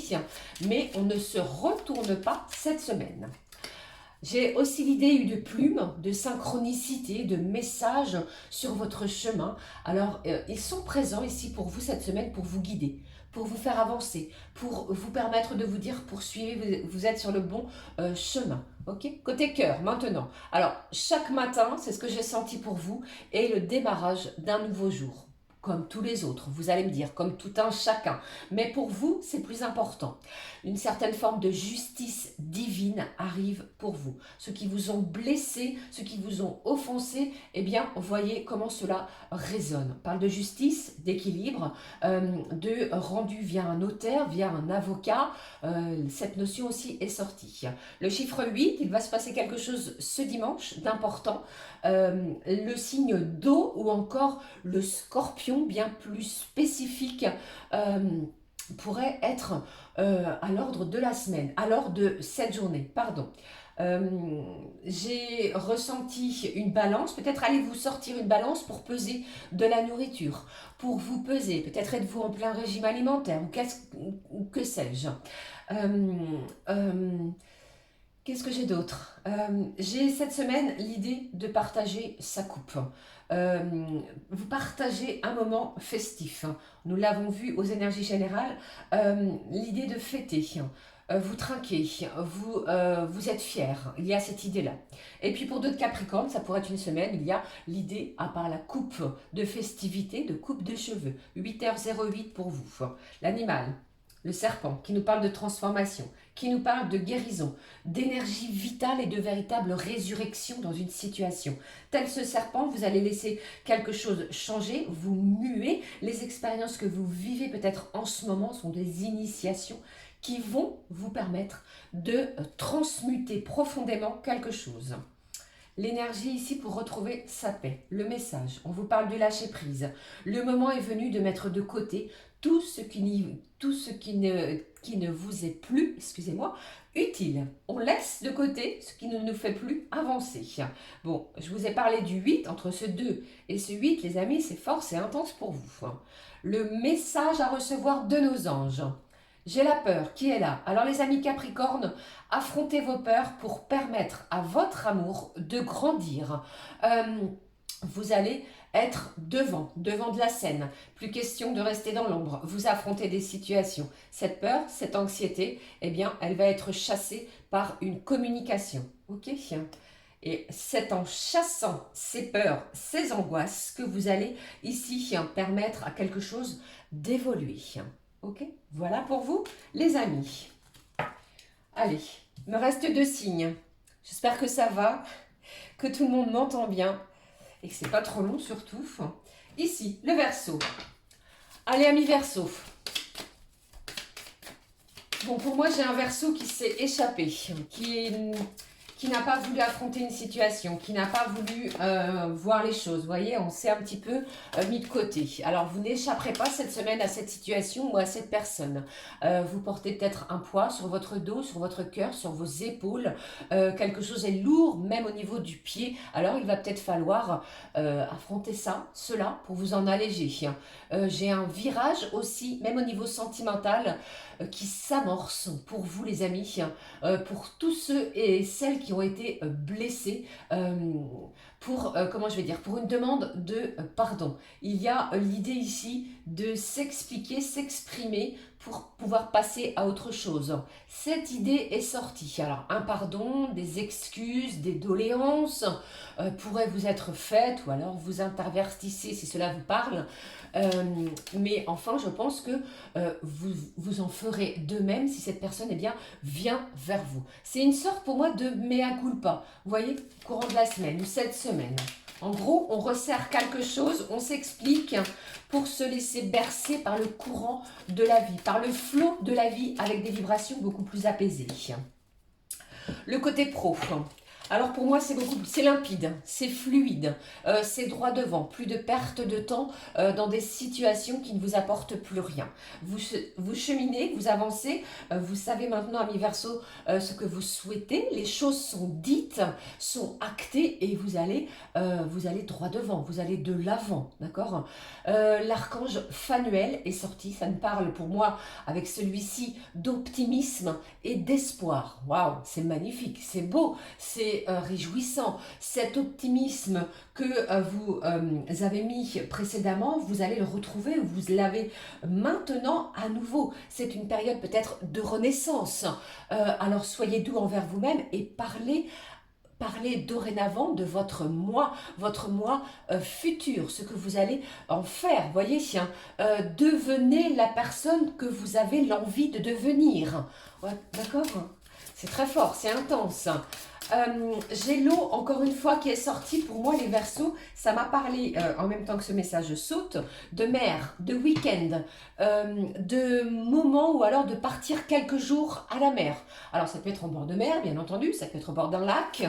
Mais on ne se retourne pas cette semaine. J'ai aussi l'idée de plumes, de synchronicité, de messages sur votre chemin. Alors, ils sont présents ici pour vous cette semaine, pour vous guider, pour vous faire avancer, pour vous permettre de vous dire poursuivez, vous êtes sur le bon chemin. Ok. Côté cœur, maintenant. Alors, chaque matin, c'est ce que j'ai senti pour vous, est le démarrage d'un nouveau jour. Comme tous les autres, vous allez me dire, comme tout un chacun. Mais pour vous, c'est plus important. Une certaine forme de justice divine arrive pour vous. Ceux qui vous ont blessé, ceux qui vous ont offensé, eh bien, voyez comment cela résonne. On parle de justice, d'équilibre, de rendu via un notaire, via un avocat. Cette notion aussi est sortie. Le chiffre 8, il va se passer quelque chose ce dimanche d'important. Le signe d'eau ou encore le scorpion, bien plus spécifique, pourrait être à l'ordre de la semaine, à l'ordre de cette journée, pardon. J'ai ressenti une balance, peut-être allez-vous sortir une balance pour peser de la nourriture, pour vous peser, peut-être êtes-vous en plein régime alimentaire, ou que sais-je. Qu'est-ce que j'ai d'autre? J'ai cette semaine l'idée de partager sa coupe. Vous partagez un moment festif. Nous l'avons vu aux énergies générales. L'idée de fêter. Vous trinquez, vous êtes fiers. Il y a cette idée-là. Et puis pour d'autres Capricornes, ça pourrait être une semaine, il y a l'idée, à part la coupe de festivité, de coupe de cheveux. 8h08 pour vous. L'animal. Le serpent, qui nous parle de transformation, qui nous parle de guérison, d'énergie vitale et de véritable résurrection dans une situation. Tel ce serpent, vous allez laisser quelque chose changer, vous muer. Les expériences que vous vivez peut-être en ce moment sont des initiations qui vont vous permettre de transmuter profondément quelque chose. L'énergie ici pour retrouver sa paix, le message, on vous parle de lâcher prise. Le moment est venu de mettre de côté tout ce qui ne vous est plus, excusez-moi, utile. On laisse de côté ce qui ne nous fait plus avancer. Bon, je vous ai parlé du 8, entre ce 2 et ce 8, les amis, c'est fort, c'est intense pour vous. Le message à recevoir de nos anges. J'ai la peur qui est là. Alors les amis Capricorne, affrontez vos peurs pour permettre à votre amour de grandir. Vous allez être devant de la scène. Plus question de rester dans l'ombre. Vous affrontez des situations. Cette peur, cette anxiété, eh bien, elle va être chassée par une communication. Ok ? Et c'est en chassant ces peurs, ces angoisses que vous allez ici permettre à quelque chose d'évoluer. Ok, voilà pour vous, les amis. Allez, il me reste 2 signes. J'espère que ça va, que tout le monde m'entend bien et que c'est pas trop long surtout. Ici, le Verseau. Allez, amis Verseau. Bon, pour moi, j'ai un Verseau qui s'est échappé, qui qui n'a pas voulu affronter une situation, qui n'a pas voulu voir les choses. Vous voyez, on s'est un petit peu mis de côté. Alors, vous n'échapperez pas cette semaine à cette situation ou à cette personne. Vous portez peut-être un poids sur votre dos, sur votre cœur, sur vos épaules. Quelque chose est lourd, même au niveau du pied. Alors, il va peut-être falloir affronter ça, cela, pour vous en alléger. J'ai un virage aussi, même au niveau sentimental, qui s'amorce pour vous les amis, pour tous ceux et celles qui ont été blessés, pour, comment je vais dire, pour une demande de pardon. Il y a l'idée ici de s'expliquer, s'exprimer pour pouvoir passer à autre chose. Cette idée est sortie. Alors, un pardon, des excuses, des doléances pourraient vous être faites ou alors vous intervertissez si cela vous parle. Mais enfin, je pense que vous en ferez de même si cette personne eh bien, vient vers vous. C'est une sorte pour moi de mea culpa, vous voyez, courant de la semaine ou cette semaine. En gros, on resserre quelque chose, on s'explique pour se laisser bercer par le courant de la vie, par le flot de la vie avec des vibrations beaucoup plus apaisées. Le côté pro. Alors pour moi, c'est limpide, c'est fluide, c'est droit devant, plus de perte de temps dans des situations qui ne vous apportent plus rien. Vous cheminez, vous avancez, vous savez maintenant, amis Verseau, ce que vous souhaitez, les choses sont dites, sont actées et vous allez droit devant, vous allez de l'avant, d'accord. L'archange Phanuel est sorti, ça me parle pour moi avec celui-ci d'optimisme et d'espoir. Waouh, c'est magnifique, c'est beau, c'est réjouissant. Cet optimisme que vous avez mis précédemment, vous allez le retrouver, vous l'avez maintenant à nouveau. C'est une période peut-être de renaissance. Alors soyez doux envers vous-même et parlez dorénavant de votre moi futur, ce que vous allez en faire. Voyez, devenez la personne que vous avez l'envie de devenir. Ouais, d'accord? C'est très fort, c'est intense. J'ai l'eau, encore une fois, qui est sortie. Pour moi, les Verseaux, ça m'a parlé, en même temps que ce message saute, de mer, de week-end, de moments ou alors de partir quelques jours à la mer. Alors, ça peut être en bord de mer, bien entendu, ça peut être au bord d'un lac,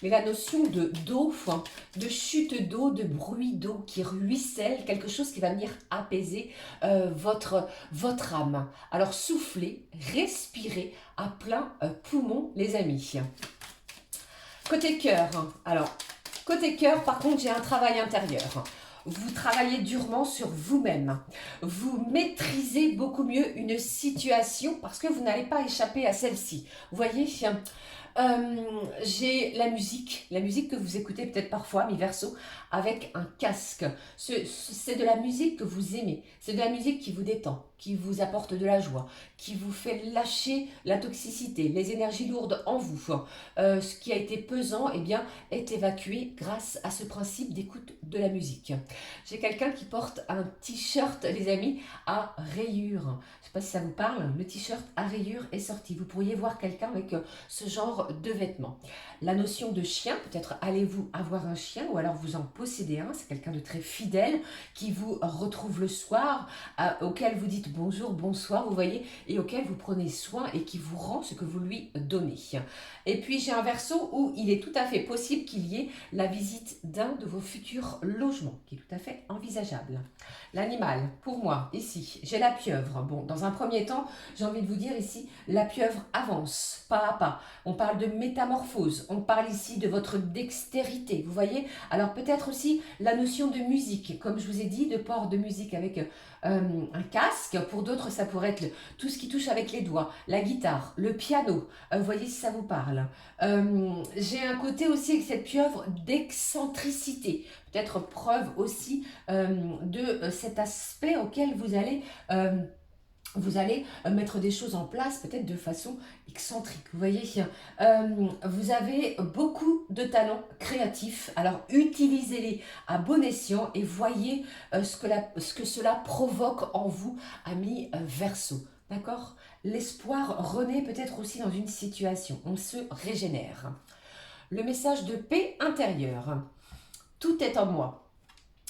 mais la notion d'eau, de chute d'eau, de bruit d'eau qui ruisselle, quelque chose qui va venir apaiser votre âme. Alors, soufflez, respirez à plein poumon, les amis. Côté cœur, alors, côté cœur, par contre, j'ai un travail intérieur. Vous travaillez durement sur vous-même. Vous maîtrisez beaucoup mieux une situation parce que vous n'allez pas échapper à celle-ci. Vous voyez, j'ai la musique que vous écoutez peut-être parfois, mes Verseaux, avec un casque. C'est de la musique que vous aimez. C'est de la musique qui vous détend, qui vous apporte de la joie, qui vous fait lâcher la toxicité, les énergies lourdes en vous. Ce qui a été pesant, eh bien, est évacué grâce à ce principe d'écoute de la musique. J'ai quelqu'un qui porte un t-shirt, les amis, à rayures. Je ne sais pas si ça vous parle, le t-shirt à rayures est sorti. Vous pourriez voir quelqu'un avec ce genre de vêtements. La notion de chien, peut-être allez-vous avoir un chien ou alors vous en possédez un, c'est quelqu'un de très fidèle qui vous retrouve le soir, auquel vous dites bonjour, bonsoir, vous voyez, et auquel vous prenez soin et qui vous rend ce que vous lui donnez. Et puis j'ai un Verseau où il est tout à fait possible qu'il y ait la visite d'un de vos futurs logements, qui est tout à fait envisageable. L'animal, pour moi, ici, j'ai la pieuvre. Bon, dans un premier temps, j'ai envie de vous dire ici, la pieuvre avance, pas à pas. On parle de métamorphose, on parle ici de votre dextérité, vous voyez. Alors peut-être aussi la notion de musique, comme je vous ai dit, de port de musique avec un casque. Pour d'autres, ça pourrait être tout ce qui touche avec les doigts, la guitare, le piano. Vous voyez si ça vous parle. J'ai un côté aussi avec cette pieuvre d'excentricité. Peut-être preuve aussi de cet aspect auquel vous allez mettre des choses en place peut-être de façon excentrique. Vous voyez, vous avez beaucoup de talents créatifs. Alors utilisez-les à bon escient et voyez ce que cela provoque en vous, amis Verseau. D'accord? L'espoir renaît peut-être aussi dans une situation. On se régénère. Le message de paix intérieure. Tout est en moi.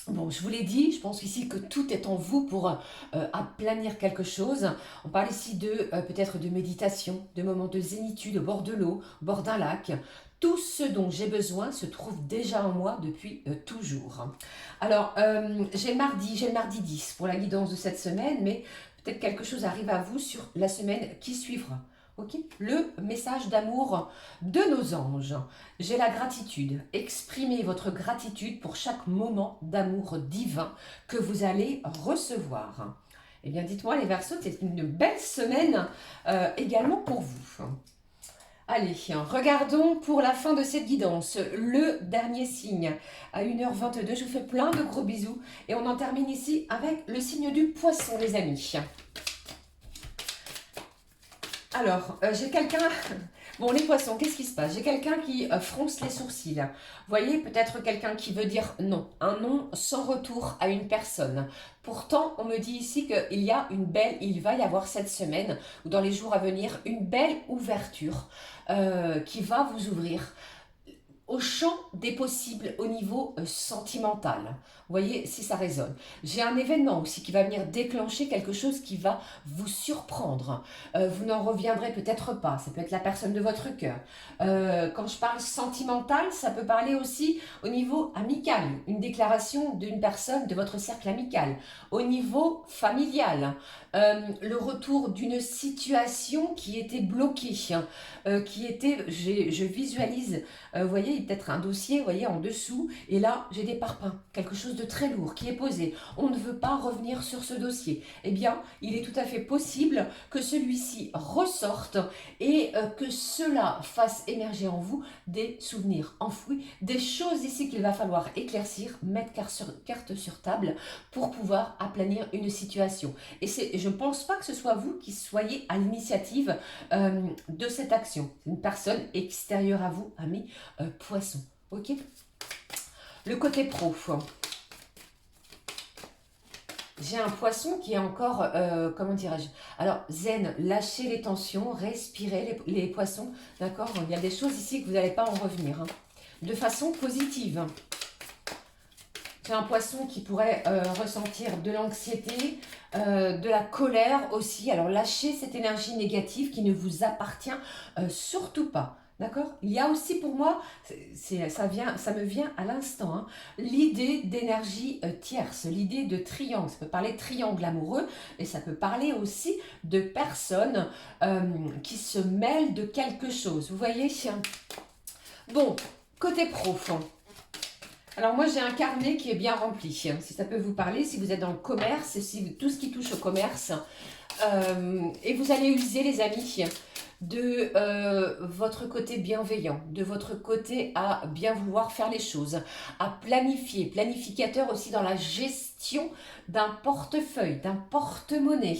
Bon, je vous l'ai dit, je pense ici que tout est en vous pour aplanir quelque chose. On parle ici de peut-être de méditation, de moments de zénitude au bord de l'eau, au bord d'un lac. Tout ce dont j'ai besoin se trouve déjà en moi depuis toujours. Alors, j'ai le mardi 10 pour la guidance de cette semaine, mais peut-être quelque chose arrive à vous sur la semaine qui suivra. Ok. Le message d'amour de nos anges. J'ai la gratitude. Exprimez votre gratitude pour chaque moment d'amour divin que vous allez recevoir. Eh bien, dites-moi les Verseaux, c'est une belle semaine également pour vous. Allez, regardons pour la fin de cette guidance, le dernier signe. À 1h22, je vous fais plein de gros bisous. Et on en termine ici avec le signe du poisson, les amis. Alors, j'ai quelqu'un... Bon, les poissons, qu'est-ce qui se passe? J'ai quelqu'un qui fronce les sourcils. Vous voyez, peut-être quelqu'un qui veut dire non. Un non sans retour à une personne. Pourtant, on me dit ici il va y avoir cette semaine, ou dans les jours à venir, une belle ouverture qui va vous ouvrir au champ des possibles au niveau sentimental. Vous voyez, si ça résonne. J'ai un événement aussi qui va venir déclencher quelque chose qui va vous surprendre. Vous n'en reviendrez peut-être pas. Ça peut être la personne de votre cœur. Quand je parle sentimental, ça peut parler aussi au niveau amical. Une déclaration d'une personne de votre cercle amical. Au niveau familial. Le retour d'une situation qui était bloquée. Je visualise, vous voyez, peut-être un dossier, vous voyez, en dessous, et là, j'ai des parpaings, quelque chose de très lourd qui est posé. On ne veut pas revenir sur ce dossier. Eh bien, il est tout à fait possible que celui-ci ressorte et que cela fasse émerger en vous des souvenirs enfouis, des choses ici qu'il va falloir éclaircir, mettre carte sur table pour pouvoir aplanir une situation. Et je ne pense pas que ce soit vous qui soyez à l'initiative de cette action. C'est une personne extérieure à vous, ami poisson. Ok. Le côté pro. J'ai un poisson qui est encore, comment dirais-je? Alors, zen, lâchez les tensions, respirez les poissons, d'accord? Il y a des choses ici que vous n'allez pas en revenir, hein, de façon positive. J'ai un poisson qui pourrait ressentir de l'anxiété, de la colère aussi. Alors, lâchez cette énergie négative qui ne vous appartient surtout pas. D'accord? Il y a aussi pour moi, ça me vient à l'instant, hein, l'idée d'énergie tierce, l'idée de triangle. Ça peut parler de triangle amoureux et ça peut parler aussi de personnes qui se mêlent de quelque chose. Vous voyez? Bon, côté profond. Alors moi j'ai un carnet qui est bien rempli, si ça peut vous parler, si vous êtes dans le commerce, tout ce qui touche au commerce. Et vous allez user les amis de votre côté bienveillant, de votre côté à bien vouloir faire les choses, à planifier, planificateur aussi dans la gestion d'un portefeuille, d'un porte-monnaie.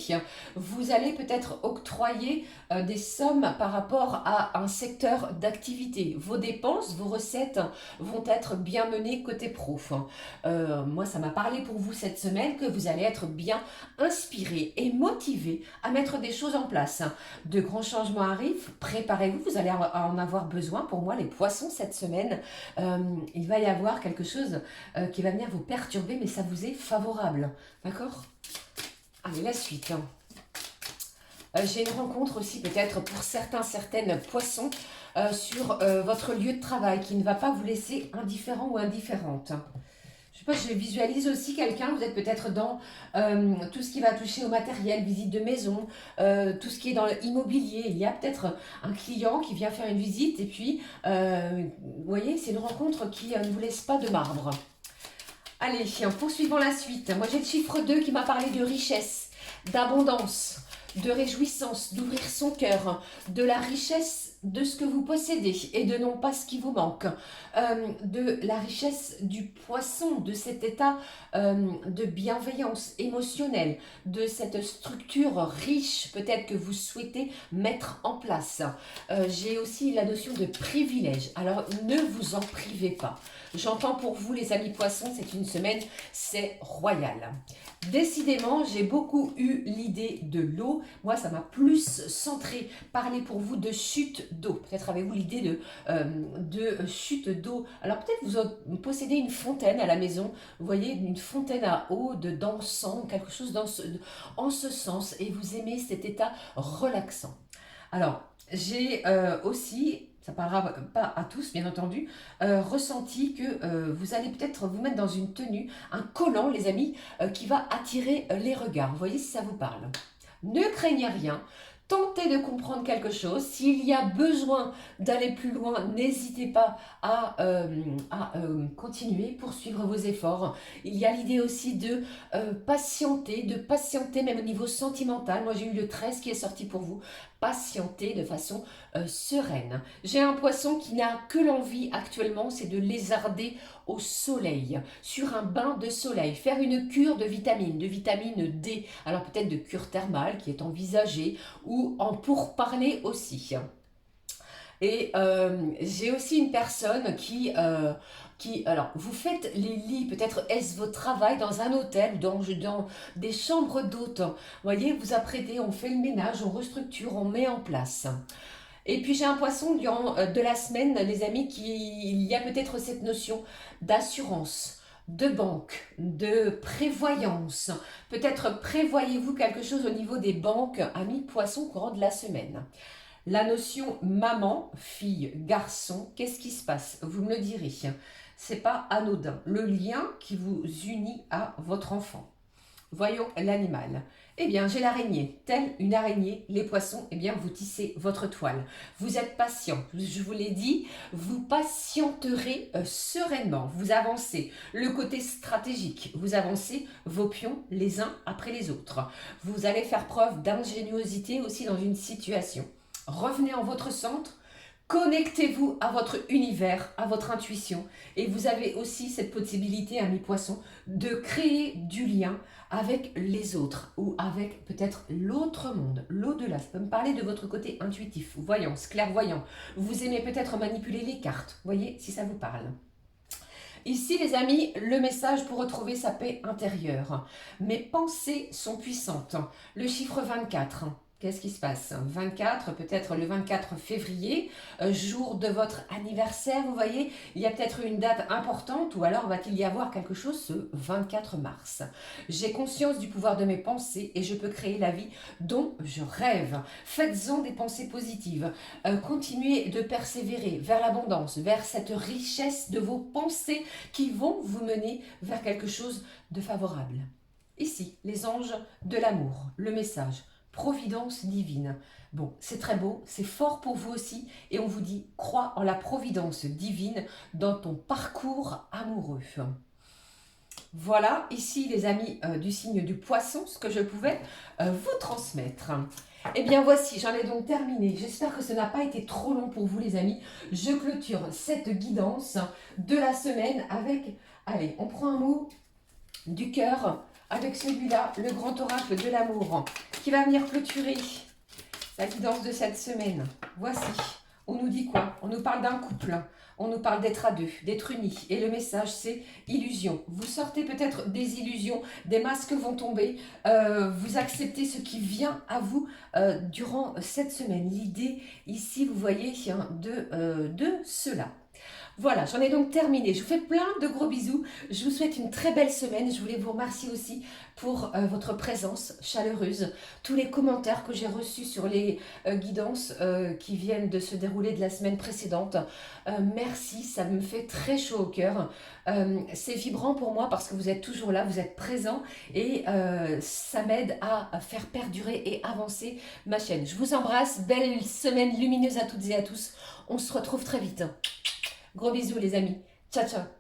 Vous allez peut-être octroyer des sommes par rapport à un secteur d'activité. Vos dépenses, vos recettes vont être bien menées côté pro. Moi, ça m'a parlé pour vous cette semaine que vous allez être bien inspiré et motivé à mettre des choses en place. De grands changements arrivent, préparez-vous, vous allez en avoir besoin. Pour moi, les poissons, cette semaine, il va y avoir quelque chose qui va venir vous perturber, mais ça vous est favorable. D'accord? Allez, la suite. J'ai une rencontre aussi peut-être pour certaines poissons sur votre lieu de travail qui ne va pas vous laisser indifférent ou indifférente. Je sais pas, je visualise aussi quelqu'un, vous êtes peut-être dans tout ce qui va toucher au matériel, visite de maison, tout ce qui est dans l'immobilier. Il y a peut-être un client qui vient faire une visite et puis, vous voyez, c'est une rencontre qui ne vous laisse pas de marbre. Allez, poursuivons la suite. Moi, j'ai le chiffre 2 qui m'a parlé de richesse, d'abondance, de réjouissance, d'ouvrir son cœur, de la richesse de ce que vous possédez et de non pas ce qui vous manque, de la richesse du poisson, de cet état de bienveillance émotionnelle, de cette structure riche peut-être que vous souhaitez mettre en place. J'ai aussi la notion de privilège, alors ne vous en privez pas. J'entends pour vous les amis poissons, c'est une semaine, c'est royal. Décidément, j'ai beaucoup eu l'idée de l'eau. Moi, ça m'a plus centré, parler pour vous de chute d'eau. Peut-être avez-vous l'idée de chute d'eau. Alors peut-être vous possédez une fontaine à la maison. Vous voyez, une fontaine à eau, d'encens, quelque chose en ce sens. Et vous aimez cet état relaxant. Alors, j'ai aussi ça parlera pas à tous bien entendu, ressenti que vous allez peut-être vous mettre dans une tenue, un collant les amis, qui va attirer les regards. Vous voyez si ça vous parle. Ne craignez rien. Tentez de comprendre quelque chose. S'il y a besoin d'aller plus loin, n'hésitez pas à continuer, poursuivre vos efforts. Il y a l'idée aussi de patienter même au niveau sentimental. Moi j'ai eu le 13 qui est sorti pour vous. Patienter de façon sereine. J'ai un poisson qui n'a que l'envie actuellement, c'est de lézarder au soleil, sur un bain de soleil, faire une cure de vitamine D, alors peut-être de cure thermale qui est envisagée, ou en pourparler aussi. Et j'ai aussi une personne alors, vous faites les lits, peut-être est-ce votre travail dans un hôtel, dans des chambres d'hôtes. Vous voyez, vous apprêtez, on fait le ménage, on restructure, on met en place. Et puis j'ai un poisson durant de la semaine, les amis, il y a peut-être cette notion d'assurance, de banque, de prévoyance. Peut-être prévoyez-vous quelque chose au niveau des banques, amis poissons, courant de la semaine. La notion maman, fille, garçon, qu'est-ce qui se passe? Vous me le direz. C'est pas anodin. Le lien qui vous unit à votre enfant. Voyons l'animal. Eh bien, j'ai l'araignée. Telle une araignée, les poissons, eh bien, vous tissez votre toile. Vous êtes patient. Je vous l'ai dit, vous patienterez sereinement. Vous avancez. Le côté stratégique, vous avancez vos pions les uns après les autres. Vous allez faire preuve d'ingéniosité aussi dans une situation. Revenez en votre centre. Connectez-vous à votre univers, à votre intuition. Et vous avez aussi cette possibilité, amis poissons, de créer du lien avec les autres ou avec peut-être l'autre monde, l'au-delà. Ça peut me parler de votre côté intuitif, voyance, clairvoyant. Vous aimez peut-être manipuler les cartes, voyez, si ça vous parle. Ici, les amis, le message pour retrouver sa paix intérieure. Mes pensées sont puissantes. Le chiffre 24. Qu'est-ce qui se passe? 24, peut-être le 24 février, jour de votre anniversaire, vous voyez, il y a peut-être une date importante ou alors va-t-il y avoir quelque chose ce 24 mars. J'ai conscience du pouvoir de mes pensées et je peux créer la vie dont je rêve. Faites-en des pensées positives. Continuez de persévérer vers l'abondance, vers cette richesse de vos pensées qui vont vous mener vers quelque chose de favorable. Ici, les anges de l'amour, le message. Providence divine. Bon, c'est très beau, c'est fort pour vous aussi et on vous dit, crois en la providence divine dans ton parcours amoureux. Voilà, ici les amis du signe du poisson, ce que je pouvais vous transmettre. Eh bien voici, j'en ai donc terminé. J'espère que ce n'a pas été trop long pour vous les amis. Je clôture cette guidance de la semaine avec, allez, on prend un mot du cœur avec celui-là, le grand oracle de l'amour, qui va venir clôturer la guidance de cette semaine. Voici, on nous dit quoi? On nous parle d'un couple, on nous parle d'être à deux, d'être unis. Et le message, c'est illusion. Vous sortez peut-être des illusions, des masques vont tomber, vous acceptez ce qui vient à vous durant cette semaine. L'idée, ici, vous voyez, de cela. Voilà, j'en ai donc terminé. Je vous fais plein de gros bisous. Je vous souhaite une très belle semaine. Je voulais vous remercier aussi pour votre présence chaleureuse. Tous les commentaires que j'ai reçus sur les guidances qui viennent de se dérouler de la semaine précédente. Merci, ça me fait très chaud au cœur. C'est vibrant pour moi parce que vous êtes toujours là, vous êtes présents et ça m'aide à faire perdurer et avancer ma chaîne. Je vous embrasse. Belle semaine lumineuse à toutes et à tous. On se retrouve très vite. Gros bisous les amis. Ciao, ciao.